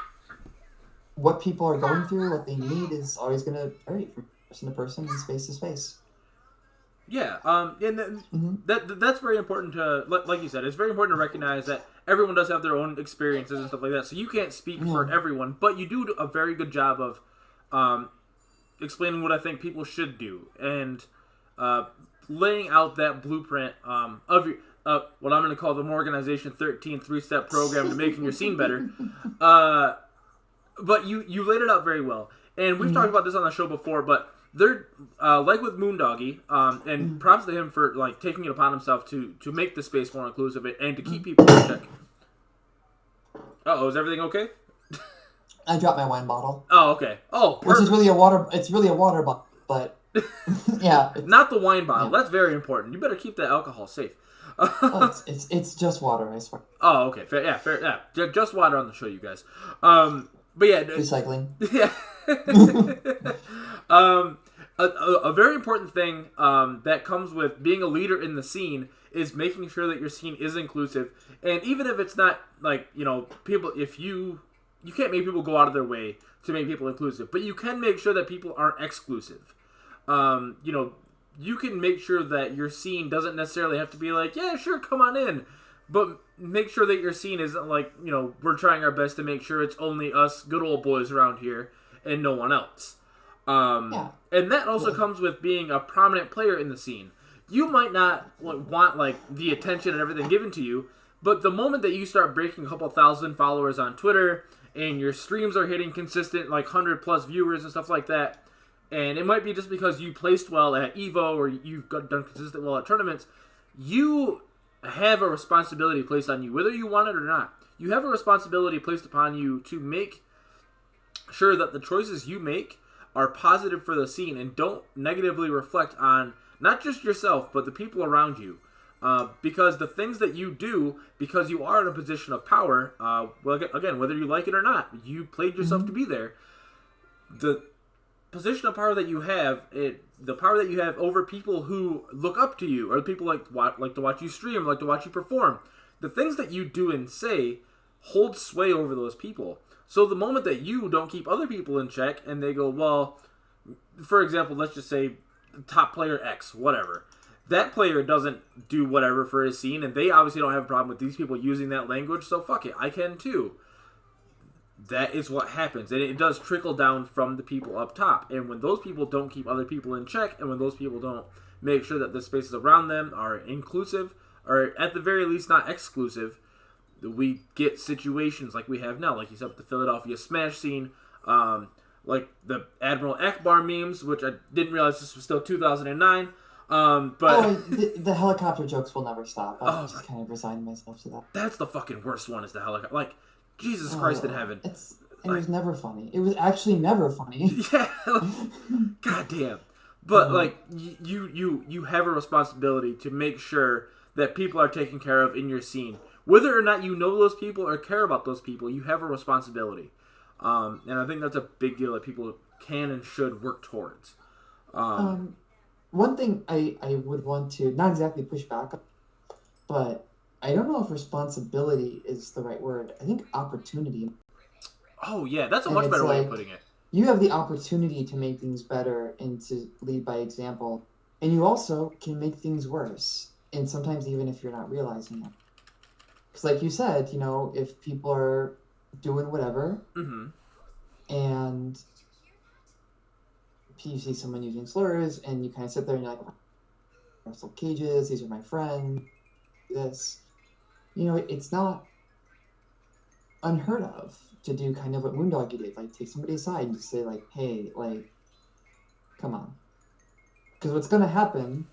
what people are going through, what they need, is always going to vary from person to person and space to space. Yeah, and that's very important to, like you said, it's very important to recognize that everyone does have their own experiences and stuff like that, so you can't speak for everyone, but you do a very good job of explaining what I think people should do, and laying out that blueprint of your, what I'm going to call the Organization 13 3-step program to making your scene better. But you laid it out very well, and we've talked about this on the show before, but they're like with Moondoggy, and props to him for like taking it upon himself to make the space more inclusive and to keep people in check. Is everything okay? I dropped my wine bottle. Oh, okay. Oh, perfect. Which is really a water. It's really a water bottle, but yeah, not the wine bottle. Yeah. That's very important. You better keep that alcohol safe. It's just water, I swear. Oh, okay. Fair. Yeah. Just water on the show, you guys. But yeah, recycling. Yeah. A very important thing that comes with being a leader in the scene is making sure that your scene is inclusive, and even if it's not like people, if you can't make people go out of their way to make people inclusive, but you can make sure that people aren't exclusive. You can make sure that your scene doesn't necessarily have to be like, yeah, sure, come on in, but make sure that your scene isn't like, we're trying our best to make sure it's only us good old boys around here and no one else. And that also comes with being a prominent player in the scene. You might not want like the attention and everything given to you, but the moment that you start breaking a couple thousand followers on Twitter and your streams are hitting consistent like 100+ viewers and stuff like that, and it might be just because you placed well at EVO or you've done consistent well at tournaments, you have a responsibility placed on you, whether you want it or not. You have a responsibility placed upon you to make sure that the choices you make are positive for the scene and don't negatively reflect on not just yourself, but the people around you. Because the things that you do, because you are in a position of power, again, whether you like it or not, you played yourself to be there. The position of power that you have, the power that you have over people who look up to you, or people like to watch you stream, like to watch you perform, the things that you do and say hold sway over those people. So the moment that you don't keep other people in check, and they go, well, for example, let's just say top player X, whatever. That player doesn't do whatever for his scene, and they obviously don't have a problem with these people using that language, so fuck it, I can too. That is what happens, and it does trickle down from the people up top. And when those people don't keep other people in check, and when those people don't make sure that the spaces around them are inclusive, or at the very least not exclusive, we get situations like we have now, like you said with the Philadelphia Smash scene, like the Admiral Akbar memes, which I didn't realize this was still 2009. The helicopter jokes will never stop. I've just kind of resigned myself to that. That's the fucking worst one, is the helicopter. Like, Jesus Christ in heaven. It was never funny. It was actually never funny. Yeah. God damn. But like you have a responsibility to make sure that people are taken care of in your scene. Whether or not you know those people or care about those people, you have a responsibility. And I think that's a big deal that people can and should work towards. One thing I would want to, not exactly push back on, but I don't know if responsibility is the right word. I think opportunity. Oh, yeah, that's a much better way of putting it. You have the opportunity to make things better and to lead by example. And you also can make things worse. And sometimes even if you're not realizing it. Because like you said, if people are doing whatever, and you see someone using slurs, and you kind of sit there and you're like, Russell Cages, these are my friends, this. It's not unheard of to do kind of what Moondoggy did, like take somebody aside and just say like, hey, like, come on. Because what's going to happen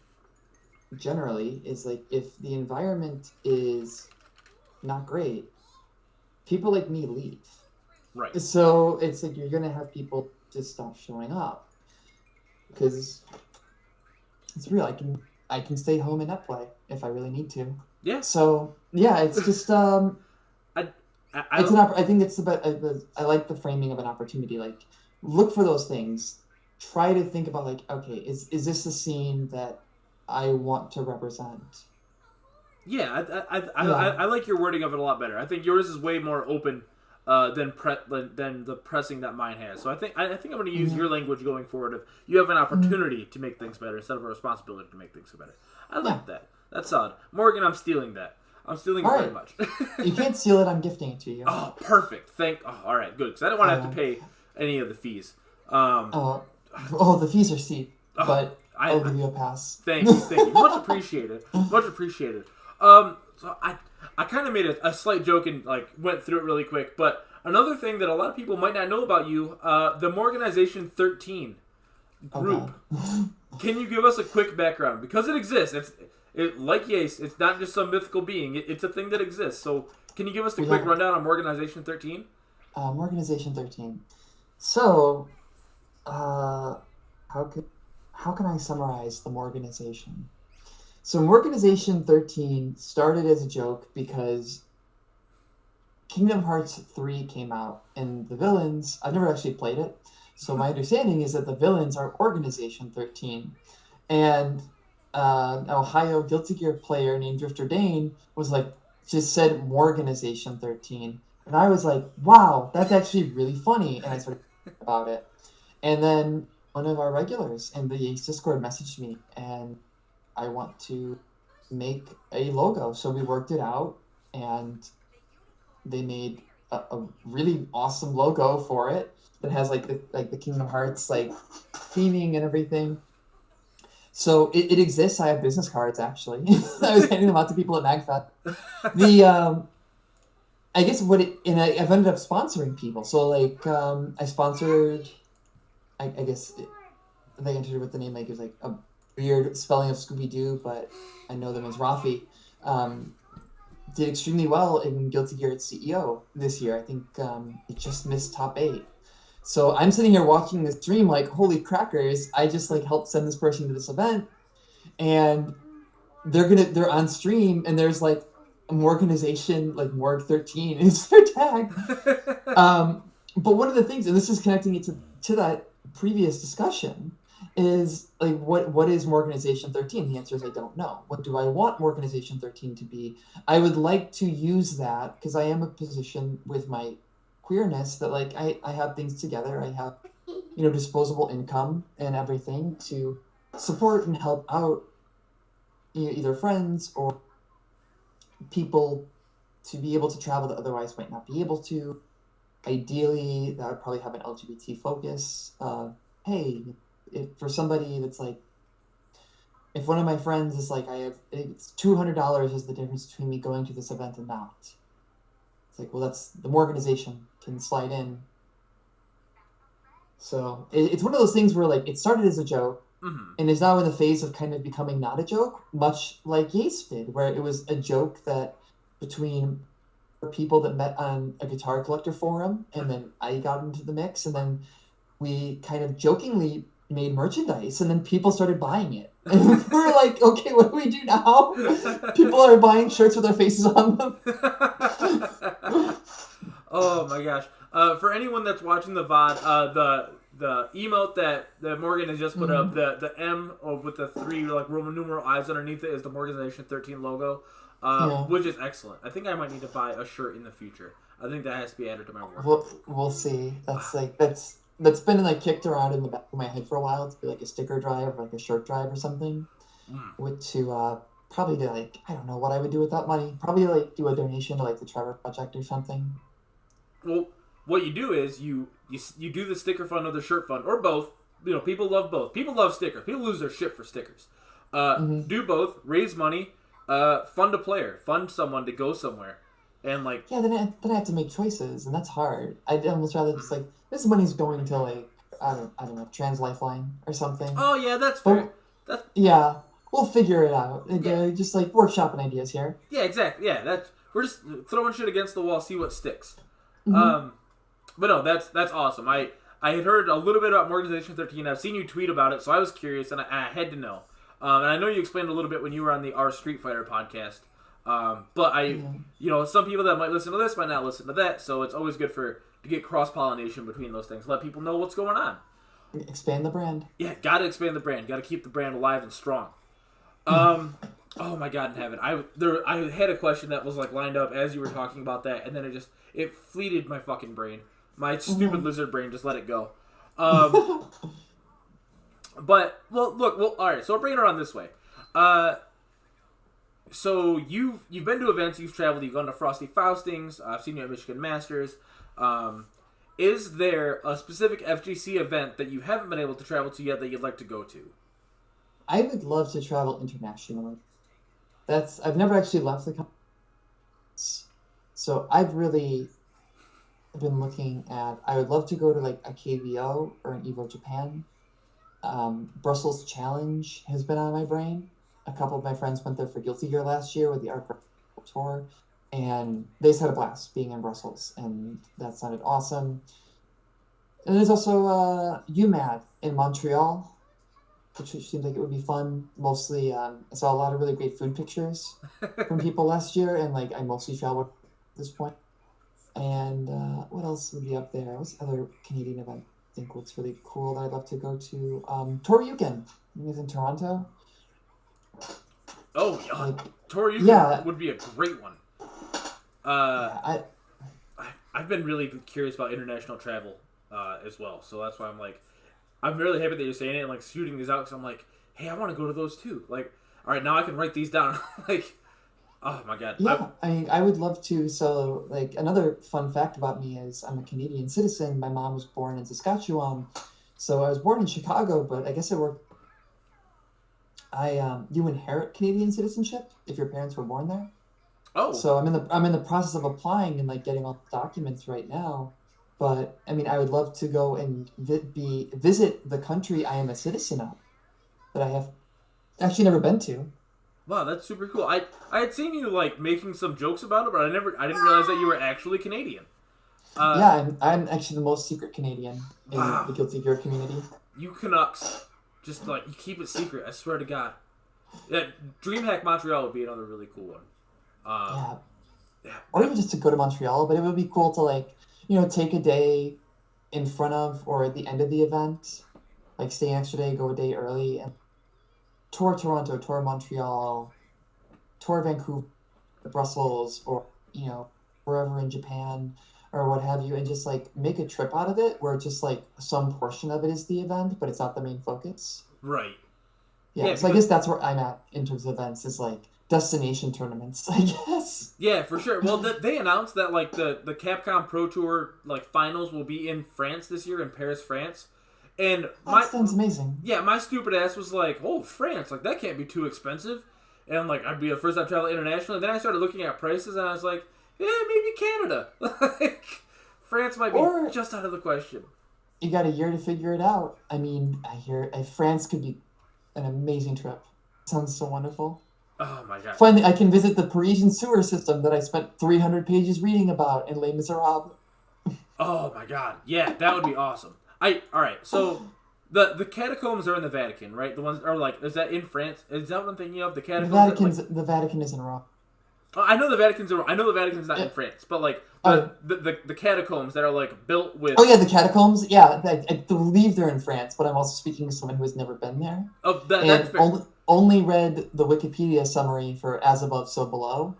generally is like if the environment is not great, people like me leave. Right. So it's like you're going to have people just stop showing up because it's real. I can stay home and not play if I really need to. Yeah. So yeah, it's just I think it's about. I like the framing of an opportunity. Like, look for those things. Try to think about like, okay, is this the scene that I want to represent? Yeah, I like your wording of it a lot better. I think yours is way more open than the pressing that mine has. So I think I'm going to use your language going forward. If you have an opportunity to make things better instead of a responsibility to make things better, I like that. That's solid, Morgan. I'm stealing that. I'm stealing it very much. You can't steal it. I'm gifting it to you. Oh, perfect. All right, good. Because I don't want to have to pay any of the fees. The fees are steep, but I'll give you a pass. Thank you. Much appreciated. Much appreciated. So I kind of made a slight joke and like went through it really quick. But another thing that a lot of people might not know about you, the Morganization 13 group. Okay. Can you give us a quick background? Because it exists. Like Yace, it's not just some mythical being. It's a thing that exists. So can you give us the quick rundown on Morganization 13? Morganization 13. So, how can I summarize the Morganization? So Morganization 13 started as a joke because Kingdom Hearts 3 came out, and the villains, I've never actually played it, so my understanding is that the villains are Organization 13. And an Ohio Guilty Gear player named Drifter Dane was like, just said Morganization 13. And I was like, wow, that's actually really funny. And I started thinking about it. And then one of our regulars in the Yace Discord messaged me, and I want to make a logo. So we worked it out, and they made a really awesome logo for it that has like the Kingdom Hearts like theming and everything. So it exists. I have business cards actually. I was handing them out to people at MagFest. I guess I've ended up sponsoring people. So like I sponsored. I guess they entered with the name like it was like a weird spelling of Scooby Doo, but I know them as Rafi. Did extremely well in Guilty Gear CEO this year. I think it just missed top 8. So I'm sitting here watching this stream like, holy crackers, I just like helped send this person to this event, and they're on stream, and there's like a Morganization, like Morg 13 is their tag. But one of the things, and this is connecting it to that previous discussion, is like what is Morganization 13? The answer is I don't know. What do I want Morganization 13 to be? I would like to use that because I am a position with my queerness that like I have things together. I have disposable income and everything to support and help out either friends or people to be able to travel that otherwise might not be able to. Ideally, that would probably have an LGBT focus. Hey, if for somebody that's like, if one of my friends is like, it's $200 is the difference between me going to this event and not. It's like, well, that's the more organization can slide in. So it's one of those things where like it started as a joke Mm-hmm. and is now in the phase of kind of becoming not a joke, much like Yace did, where it was a joke that between people that met on a guitar collector forum, and then I got into the mix, and then we kind of jokingly made merchandise, and then people started buying it. And we were like, okay, what do we do now? People are buying shirts with our faces on them. Oh my gosh! For anyone that's watching the VOD, the emote that Morgan has just put up, the M with the 3 like Roman numeral eyes underneath it is the Morganization 13 logo, which is excellent. I think I might need to buy a shirt in the future. I think that has to be added to my wardrobe. We'll see. That's been like kicked around in the back of my head for a while to be like a sticker drive, or like a shirt drive or something. With probably to like, I don't know what I would do with that money. Probably like do a donation to like the Trevor Project or something. Well, what you do is you do the sticker fund or the shirt fund or both. You know, people love both. People love stickers. People lose their shit for stickers. Do both. Raise money. Fund a player. Fund someone to go somewhere. And like then I have to make choices, and that's hard. I'd almost rather just like, this money's going to like, I don't know, Trans Lifeline or something. Oh yeah, that's fair. Yeah, we'll figure it out. Just like workshopping ideas here. Yeah, exactly. Yeah, we're just throwing shit against the wall, see what sticks. But no, that's awesome. I had heard a little bit about Morganization 13. I've seen you tweet about it, so I was curious and I had to know. And I know you explained a little bit when you were on the Our Street Fighter podcast. But some people that might listen to this might not listen to that, so it's always good to get cross pollination between those things. Let people know what's going on. Expand the brand. Yeah, gotta expand the brand. Gotta keep the brand alive and strong. Oh my God in heaven! I had a question that was like lined up as you were talking about that, and then it fleeted my fucking brain. My stupid lizard brain just let it go. But look, all right. So I'll bring it around this way. So you've been to events, you've traveled, you've gone to Frosty Faustings. I've seen you at Michigan Masters. Is there a specific FGC event that you haven't been able to travel to yet that you'd like to go to? I would love to travel internationally. I've never actually left the country, so I've really been looking at. I would love to go to like a KVO or an EVO Japan. Brussels Challenge has been on my brain. A couple of my friends went there for Guilty Gear last year with the Art Tour, and they just had a blast being in Brussels, and that sounded awesome. And there's also UMAD in Montreal, which seems like it would be fun. Mostly, I saw a lot of really great food pictures from people last year, and like I mostly traveled at this point. And what else would be up there? What's the other Canadian event I think looks really cool that I'd love to go to? Toryuken. I think it's in Toronto. Oh, yeah. Toryuken would be a great one. I've been really curious about international travel as well, so that's why I'm really happy that you're saying it and like shooting these out, because I'm like, hey, I want to go to those too. Like, all right, now I can write these down. Like, oh my God. Yeah, I would love to. So, like, another fun fact about me is I'm a Canadian citizen. My mom was born in Saskatchewan, so I was born in Chicago, but I guess it worked. You inherit Canadian citizenship if your parents were born there. Oh. So I'm in the process of applying and like getting all the documents right now. But I mean, I would love to go and visit the country I am a citizen of, that I have actually never been to. Wow, that's super cool. I had seen you like making some jokes about it, but I didn't realize that you were actually Canadian. Yeah, I'm actually the most secret Canadian in the Guilty Gear community. You Canucks, just like you keep it secret. I swear to God. Yeah, DreamHack Montreal would be another really cool one. Yeah. Or even just to go to Montreal, but it would be cool to like, take a day in front of or at the end of the event, like stay an extra day, go a day early, and tour Toronto, tour Montreal, tour Vancouver, Brussels, or wherever in Japan or what have you, and just like make a trip out of it where just like some portion of it is the event, but it's not the main focus. Right. Yeah, so I guess that's where I'm at in terms of events, is like destination tournaments, I guess. Yeah, for sure. Well, they announced that like the Capcom Pro Tour like finals will be in France this year, in Paris, France. And that sounds amazing. Yeah, my stupid ass was like, "Oh, France! Like that can't be too expensive." And like I'd be the first time traveling internationally. And then I started looking at prices, and I was like, maybe Canada. Like, France might be just out of the question. You got a year to figure it out. I mean, I hear France could be an amazing trip. Sounds so wonderful. Oh my god! Finally, I can visit the Parisian sewer system that I spent 300 pages reading about in Les Miserables. Oh my god! Yeah, that would be awesome. All right. So the catacombs are in the Vatican, right? The ones are like, is that in France? Is that what I'm thinking of? The catacombs. The Vatican is in Rome. I know the Vatican's not in France, but like the catacombs that are like built with. Oh yeah, the catacombs. Yeah, I believe they're in France, but I'm also speaking to someone who has never been there. Oh, that's fair. Only read the Wikipedia summary for As Above, So Below.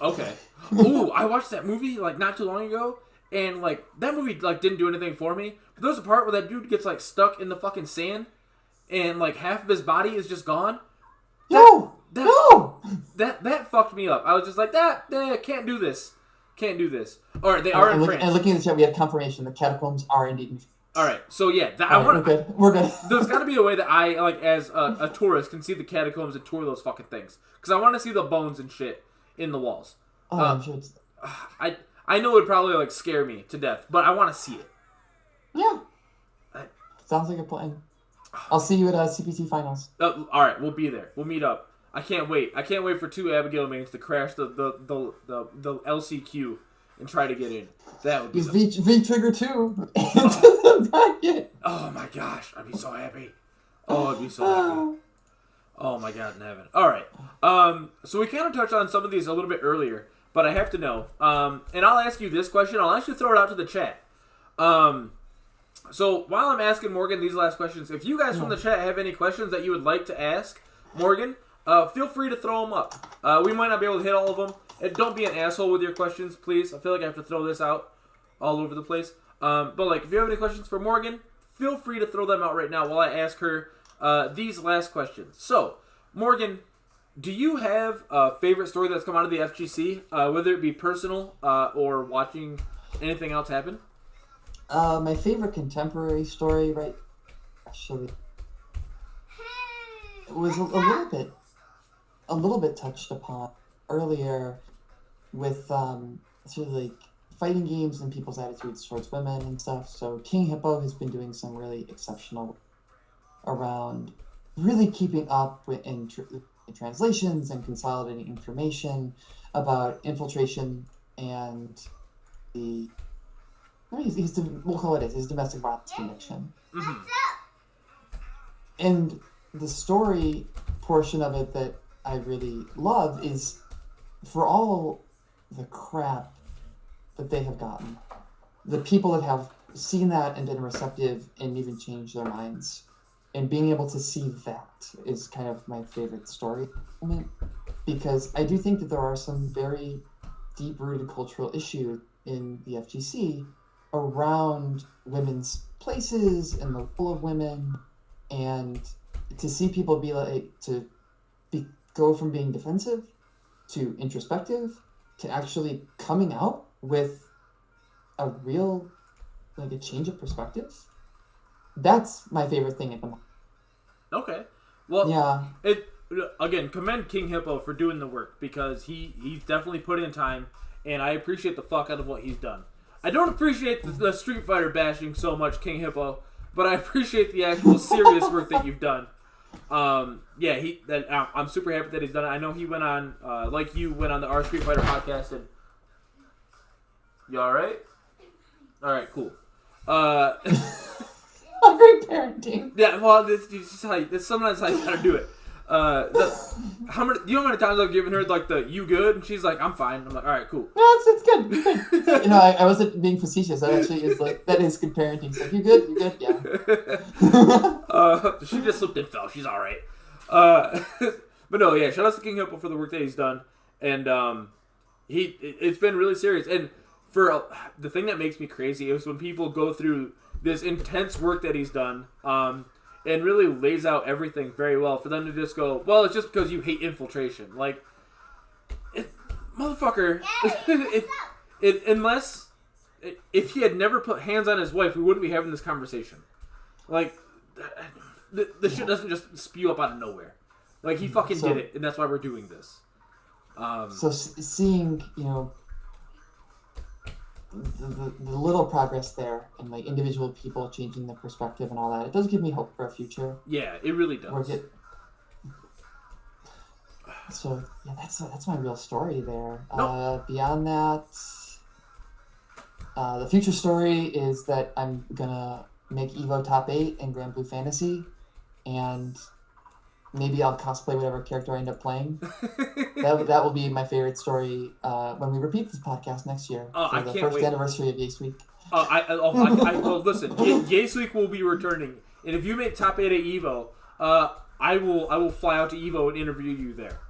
Okay. Ooh, I watched that movie like not too long ago, and like that movie like didn't do anything for me. But there's a part where that dude gets like stuck in the fucking sand, and like half of his body is just gone. No. That fucked me up. I was just like, can't do this. Can't do this. All right, they are in France. And looking at the chat, we have confirmation the catacombs are indeed in France. All right, so yeah, We're good. There's got to be a way that I, like, as a tourist, can see the catacombs and tour those fucking things, because I want to see the bones and shit in the walls. Oh, I'm sure it's... I know it would probably like scare me to death, but I want to see it. Yeah. Sounds like a plan. I'll see you at CPT finals. All right, we'll be there. We'll meet up. I can't wait. I can't wait for two Abigail mains to crash the LCQ and try to get in. That would be V-Trigger 2 into the bracket. Oh my gosh, I'd be so happy. Oh, I'd be so happy. Oh my god in heaven. All right. So we kind of touched on some of these a little bit earlier, but I have to know. And I'll ask you this question. I'll actually throw it out to the chat. So while I'm asking Morgan these last questions, if you guys from the chat have any questions that you would like to ask Morgan, feel free to throw them up. We might not be able to hit all of them. And don't be an asshole with your questions, please. I feel like I have to throw this out all over the place. But like, if you have any questions for Morgan, feel free to throw them out right now while I ask her these last questions. So, Morgan, do you have a favorite story that's come out of the FGC, whether it be personal or watching anything else happen? My favorite contemporary story, right? Actually, it was a little bit touched upon earlier with sort of like fighting games and people's attitudes towards women and stuff. So King Hippo has been doing some really exceptional around really keeping up with in translations and consolidating information about infiltration and we'll call it his domestic violence conviction. Mm-hmm. And the story portion of it that I really love is for all the crap that they have gotten, the people that have seen that and been receptive and even changed their minds, and being able to see that is kind of my favorite story moment, because I do think that there are some very deep-rooted cultural issues in the FGC around women's places and the role of women, and to see people go from being defensive to introspective to actually coming out with a real, like, a change of perspective. That's my favorite thing at the moment. Okay. Well, yeah. Again, commend King Hippo for doing the work, because he's definitely put in time, and I appreciate the fuck out of what he's done. I don't appreciate the Street Fighter bashing so much, King Hippo, but I appreciate the actual serious work that you've done. I'm super happy that he's done it. I know he went on, like you, went on the Our Street Fighter podcast, and you all right? All right, cool. Great parenting. Yeah, well, this sometimes how you gotta do it. Do you know how many times I've given her like the "you good" and she's like, "I'm fine." I'm like, "All right, cool." No, it's good. You know, I wasn't being facetious. That actually is that is good parenting. So you good? You good? Yeah. She just slipped and fell. She's all right. But no, yeah. Shout out to King Hippo for the work that he's done, and it's been really serious. And for the thing that makes me crazy is when people go through this intense work that he's done, and really lays out everything very well, for them to just go, well, it's just because you hate infiltration. Like, motherfucker, if he had never put hands on his wife, we wouldn't be having this conversation. Like, the shit doesn't just spew up out of nowhere. Like, he fucking did it, and that's why we're doing this. So seeing, the little progress there and like individual people changing their perspective and all that, it does give me hope for a future. Yeah, it really does. So yeah, that's my real story there. Nope. Beyond that, the future story is that I'm gonna make Evo top 8 in Grand Blue Fantasy, and maybe I'll cosplay whatever character I end up playing. that will be my favorite story when we repeat this podcast next year for the first anniversary of Yace Week. Well, listen, Yace Week will be returning, and if you make top 8 at Evo, I will fly out to Evo and interview you there.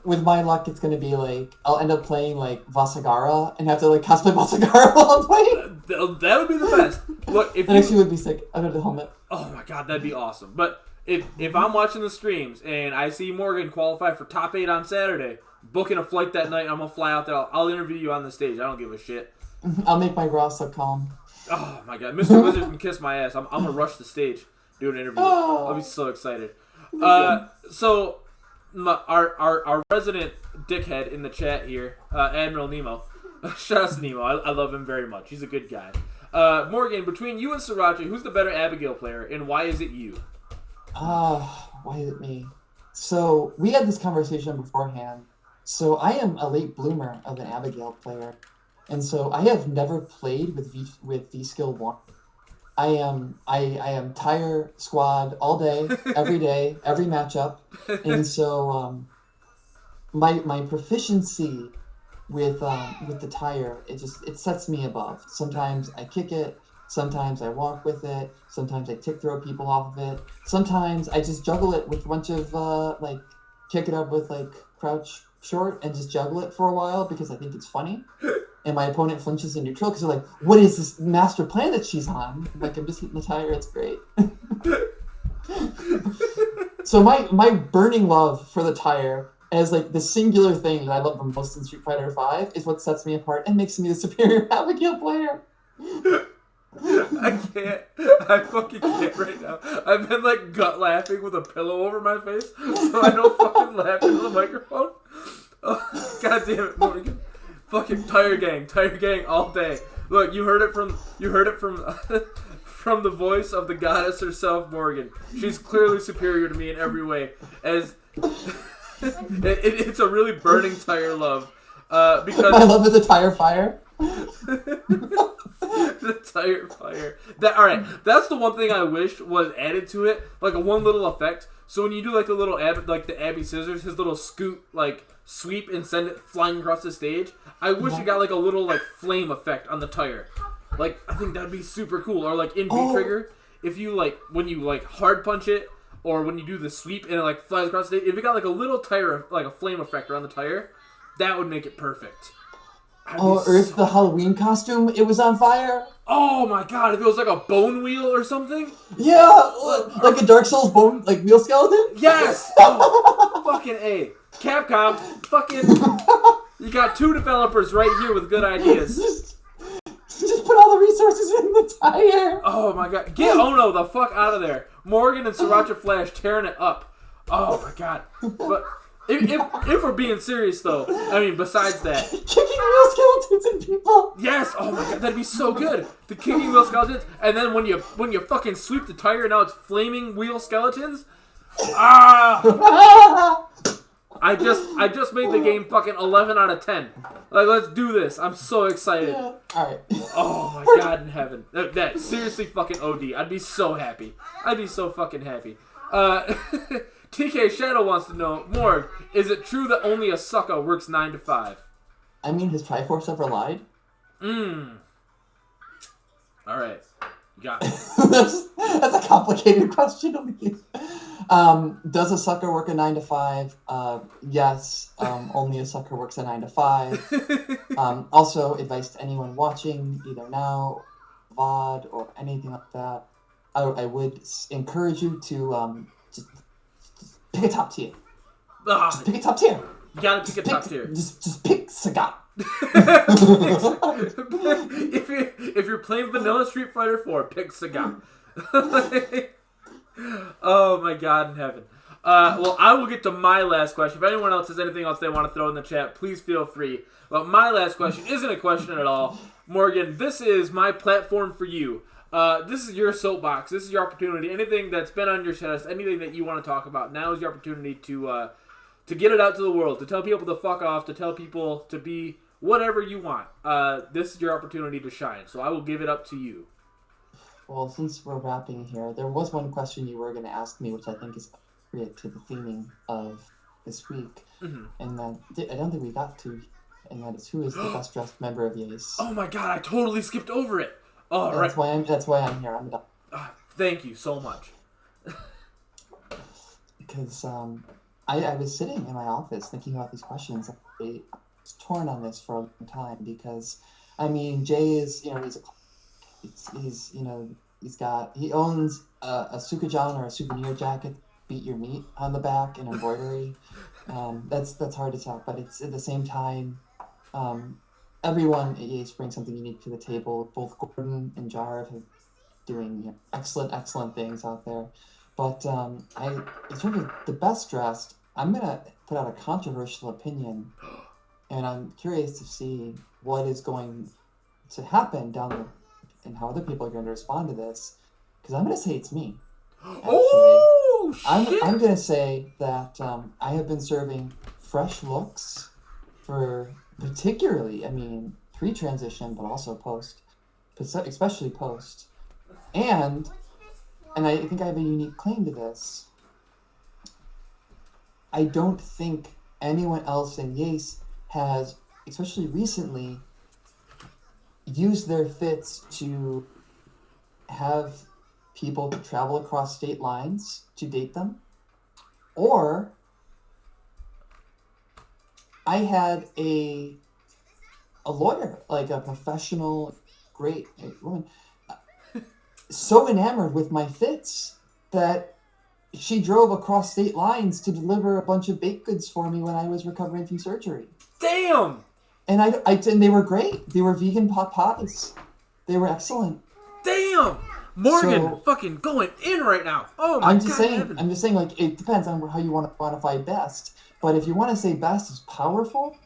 With my luck, it's gonna be like I'll end up playing like Vasagara and have to like cosplay Vasagara while I'm playing. That would be the best. Look, if actually would be sick under the helmet. Oh my god, that'd be awesome. But if I'm watching the streams and I see Morgan qualify for top 8 on Saturday, booking a flight that night, I'm gonna fly out there. I'll interview you on the stage. I don't give a shit. I'll make my Ross look calm. Oh my god, Mr. Wizard can kiss my ass. I'm gonna rush the stage, do an interview. I'll be so excited. So our resident dickhead in the chat here, Admiral Nemo. Shout out to Nemo. I love him very much. He's a good guy. Morgan, between you and Sriracha, who's the better Abigail player, and why is it you? Why is it me? So we had this conversation beforehand. So I am a late bloomer of an Abigail player, and so I have never played with V skill 1. I am tire squad all day, every day, every matchup, and so my proficiency with the tire, it sets me above. Sometimes I kick it, sometimes I walk with it, sometimes I tick throw people off of it, sometimes I just juggle it with a bunch of like kick it up with like crouch short and just juggle it for a while because I think it's funny. And my opponent flinches in neutral because they're like, what is this master plan that she's on? I'm like, I'm just hitting the tire, it's great. So my burning love for the tire as like the singular thing that I love the most in Street Fighter V is what sets me apart and makes me the superior Abigail player. I can't. I fucking can't right now. I've been like gut laughing with a pillow over my face so I don't fucking laugh into the microphone. Oh, god damn it, Morgan. Fucking tire gang all day. Look, you heard it from from the voice of the goddess herself, Morgan. She's clearly superior to me in every way. As it's a really burning tire love, because my love is a tire fire. The tire fire. Alright, that's the one thing I wish was added to it, like a one little effect. So when you do like the little the Abby Scissors, his little scoot like sweep and send it flying across the stage, I wish it got like a little like flame effect on the tire. Like I think that'd be super cool. Or like in V-Trigger, if you like when you like hard punch it, or when you do the sweep and it like flies across the stage, if it got like a little tire, like a flame effect around the tire, that would make it perfect. Or if the Halloween costume, it was on fire. Oh my god, if it was like a bone wheel or something? Yeah, like a Dark Souls bone, like wheel skeleton? Yes! Oh, fucking A. Capcom, fucking... You got 2 developers right here with good ideas. Just put all the resources in the tire. Oh my god. Get Ono the fuck out of there. Morgan and Sriracha Flash tearing it up. Oh my god. But... If we're being serious, though, I mean, besides that... Kicking wheel skeletons in people! Yes! Oh my god, that'd be so good! The kicking wheel skeletons, and then when you fucking sweep the tire, now it's flaming wheel skeletons? Ah! I just made the game fucking 11 out of 10. Like, let's do this. I'm so excited. Yeah. Alright. Oh my god in heaven. That seriously fucking OD. I'd be so happy. I'd be so fucking happy. TK Shadow wants to know, Morg, is it true that only a sucker works 9 to 5? I mean, has Triforce ever lied? Alright. You got it. That's a complicated question to me. Does a sucker work a 9 to 5? Yes. Only a sucker works a 9 to 5. Also, advice to anyone watching, either now, VOD, or anything like that, I would encourage you to just pick a top tier. Just pick a top tier. You gotta pick a top tier. Just pick Sagat. if you're playing vanilla Street Fighter 4, pick Sagat. Oh my god in heaven. Well, I will get to my last question. If anyone else has anything else they want to throw in the chat, please feel free. But my last question isn't a question at all. Morgan, this is my platform for you. This is your soapbox. This is your opportunity. Anything that's been on your chest, anything that you want to talk about, now is your opportunity to get it out to the world, to tell people to fuck off, to tell people to be whatever you want. This is your opportunity to shine. So I will give it up to you. Well, since we're wrapping here, there was one question you were going to ask me, which I think is appropriate to the theming of this week, and that I don't think we got to, and that is, who is the best dressed member of Yace? Oh my god, I totally skipped over it. Oh, that's right. That's why I'm here. I'm done. Thank you so much. Because I was sitting in my office thinking about these questions. I was torn on this for a long time because, I mean, Jay is, he owns a Sukajan or a souvenir jacket, beat your meat on the back and embroidery. That's hard to talk, but it's at the same time, everyone at Yace brings something unique to the table. Both Gordon and Jarv have doing excellent things out there. But in terms of the best dressed, I'm gonna put out a controversial opinion, and I'm curious to see what is going to happen down the and how other people are going to respond to this, because I'm going to say it's me. Actually, oh, shit. I'm going to say that I have been serving fresh looks for particularly, pre-transition, but also post, especially post. And I think I have a unique claim to this. I don't think anyone else in Yace has, especially recently, use their fits to have people travel across state lines to date them. Or I had a lawyer, like a professional, great woman, so enamored with my fits that she drove across state lines to deliver a bunch of baked goods for me when I was recovering from surgery. Damn! And and they were great. They were vegan pot pies. They were excellent. Damn! Morgan fucking going in right now. Oh my god. I'm just saying, like, it depends on how you want to quantify best. But if you want to say best is powerful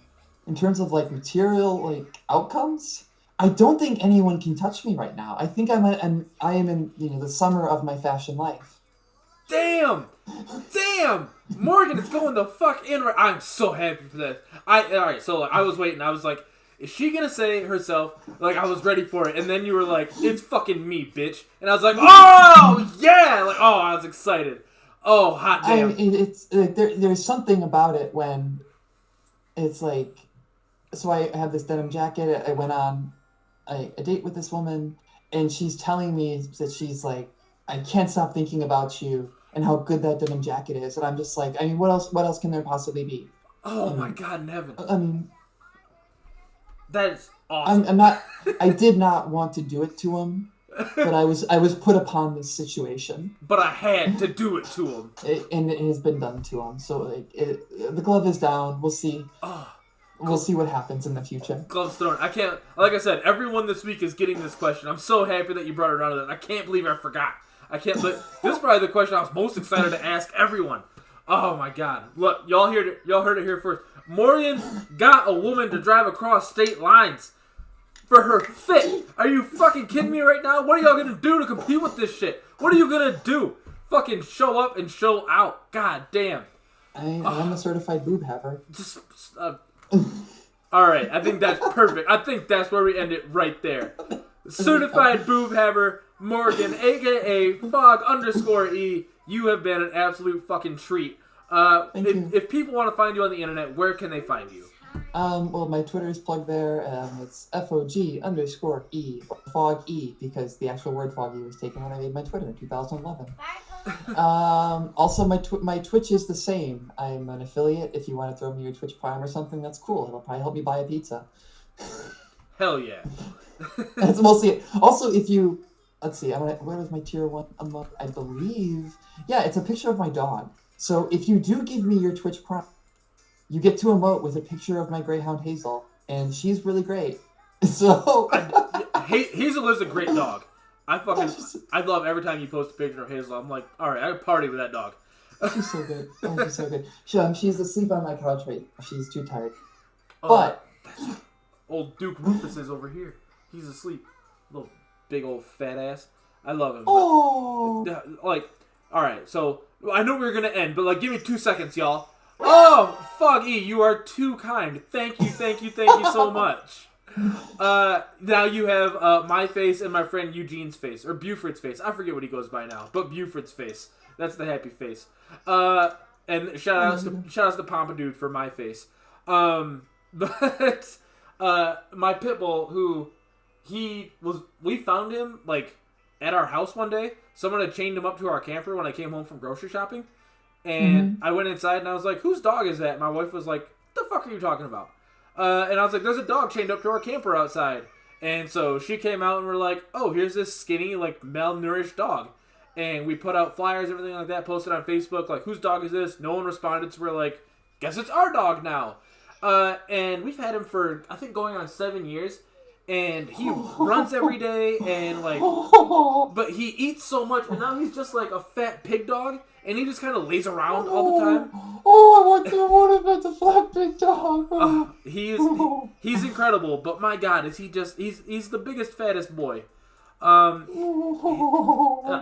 in terms of like material like outcomes, I don't think anyone can touch me right now. I think I am in the summer of my fashion life. Damn! Morgan is going the fuck in right. I'm so happy for this. Alright, so I was waiting. I was like, is she gonna say herself? Like, I was ready for it, and then you were like, it's fucking me, bitch. And I was like, oh yeah! Like, oh, I was excited. Oh, hot damn! It's like there's something about it when it's like, so I have this denim jacket. I went on a date with this woman, and she's telling me that she's like, I can't stop thinking about you and how good that denim jacket is. And I'm just like, I mean, what else can there possibly be? Oh my god, Nevin. I mean, that is awesome. I did not want to do it to him, but I was put upon this situation. But I had to do it to him. And it has been done to him. So the glove is down. We'll see. We'll see what happens in the future. Gloves thrown. I can't. Like I said, everyone this week is getting this question. I'm so happy that you brought it around to that. I can't believe I forgot. I can't. But this is probably the question I was most excited to ask everyone. Oh my god! Look, y'all heard it here first. Morgan got a woman to drive across state lines for her fit. Are you fucking kidding me right now? What are y'all gonna do to compete with this shit? What are you gonna do? Fucking show up and show out. God damn. I am a certified boob haver. All right, I think that's perfect. I think that's where we end it right there. Certified boob haver Morgan, aka Fog_E. You have been an absolute fucking treat. If people want to find you on the internet, where can they find you? Well, my Twitter is plugged there. It's FOG_E, or Fog E, because the actual word foggy was taken when I made my Twitter in 2011. Also, my Twitch is the same. I'm an affiliate. If you want to throw me your Twitch Prime or something, that's cool. It'll probably help me buy a pizza. Hell yeah. That's mostly it. Also, if you... Let's see, where was my tier 1 emote? I believe... Yeah, it's a picture of my dog. So if you do give me your Twitch Prime, you get to emote with a picture of my Greyhound Hazel, and she's really great. So... Hazel is a great dog. I love every time you post a picture of Hazel. I'm like, alright, I party with that dog. She's so good. Oh, she's so good. She's asleep on my couch right now. She's too tired. Oh, But old Duke Rufus is over here. He's asleep. Little big old fat ass. I love him. oh, Like, all right. So I know we were gonna end, but like, give me 2 seconds, y'all. Oh, fuck, E, you are too kind. Thank you so much. Now you have my face and my friend Eugene's face, or Buford's face. I forget what he goes by now, but Buford's face. That's the happy face. And shout outs to Pompadour for my face. But my pitbull, who we found him like at our house one day. Someone had chained him up to our camper when I came home from grocery shopping. And I went inside and I was like, whose dog is that? My wife was like, the fuck are you talking about? And I was like, there's a dog chained up to our camper outside. And so she came out and we're like, oh, here's this skinny, like, malnourished dog. And we put out flyers, everything like that, posted on Facebook, like, whose dog is this? No one responded, so we're like, guess it's our dog now. And we've had him for, I think, going on 7 years. And he runs every day and, like, but he eats so much. And now he's just like a fat pig dog. And he just kind of lays around all the time. Oh, I want about the flat big dog. He's incredible, but my God, is he just he's the biggest, fattest boy. I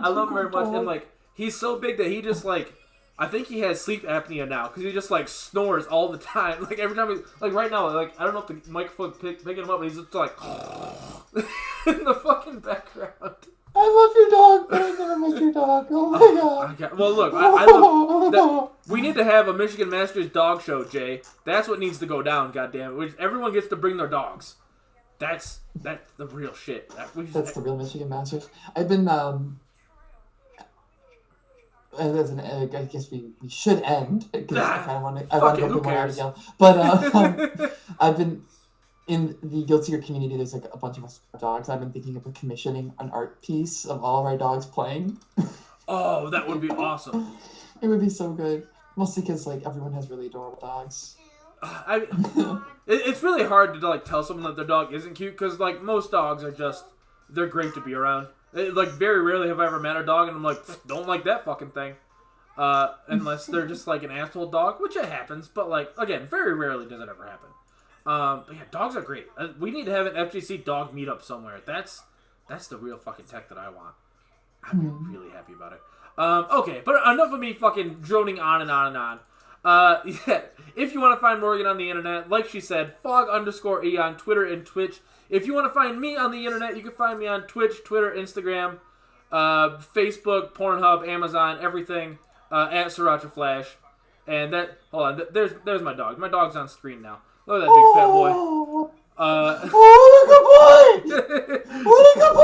love him very much, and like he's so big that he just like I think he has sleep apnea now because he just like snores all the time. Like every time he like right now, like I don't know if the microphone's picking him up, but he's just like in the fucking background. I love your dog, but I never met your dog. Oh my god. Well, look, I love that. We need to have a Michigan Masters dog show, Jay. That's what needs to go down, goddammit. Everyone gets to bring their dogs. That's the real shit. That's the real Michigan Masters. I've been, I guess we should end, because I kind of want to go through more audio. But I've been... In the Guild Seeker community, there's like a bunch of us dogs. I've been thinking of commissioning an art piece of all of our dogs playing. Oh, that would be awesome. It would be so good. Mostly because like everyone has really adorable dogs. It's really hard to like tell someone that their dog isn't cute because like most dogs are just they're great to be around. Like very rarely have I ever met a dog and I'm like don't like that fucking thing. Unless they're just like an asshole dog, which it happens. But like again, very rarely does it ever happen. But yeah, dogs are great. We need to have an FGC dog meetup somewhere. That's the real fucking tech that I want. I'd be really happy about it. Okay, but enough of me fucking droning on and on and on. Yeah, if you want to find Morgan on the internet, like she said, Fog_E on Twitter and Twitch. If you want to find me on the internet, you can find me on Twitch, Twitter, Instagram, Facebook, Pornhub, Amazon, everything, at Sriracha Flash. And that, hold on, there's my dog. My dog's on screen now. Look at that big fat boy. What a good boy! What a good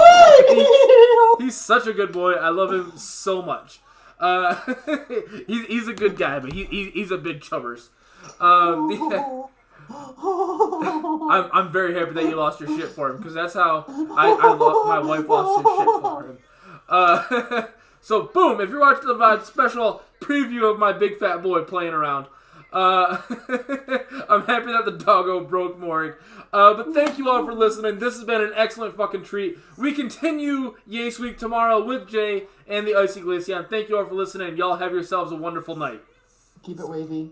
boy! He's such a good boy. I love him so much. He's a good guy, but he's a big chubbers. Yeah. I'm very happy that you lost your shit for him because that's how my wife lost her shit for him. So boom! If you're watching the VOD special preview of my big fat boy playing around. I'm happy that the doggo broke Morg. But thank you all for listening. This has been an excellent fucking treat. We continue Yace Week tomorrow with Jay and the Icy Glaceon. Thank you all for listening. Y'all have yourselves a wonderful night. Keep it wavy.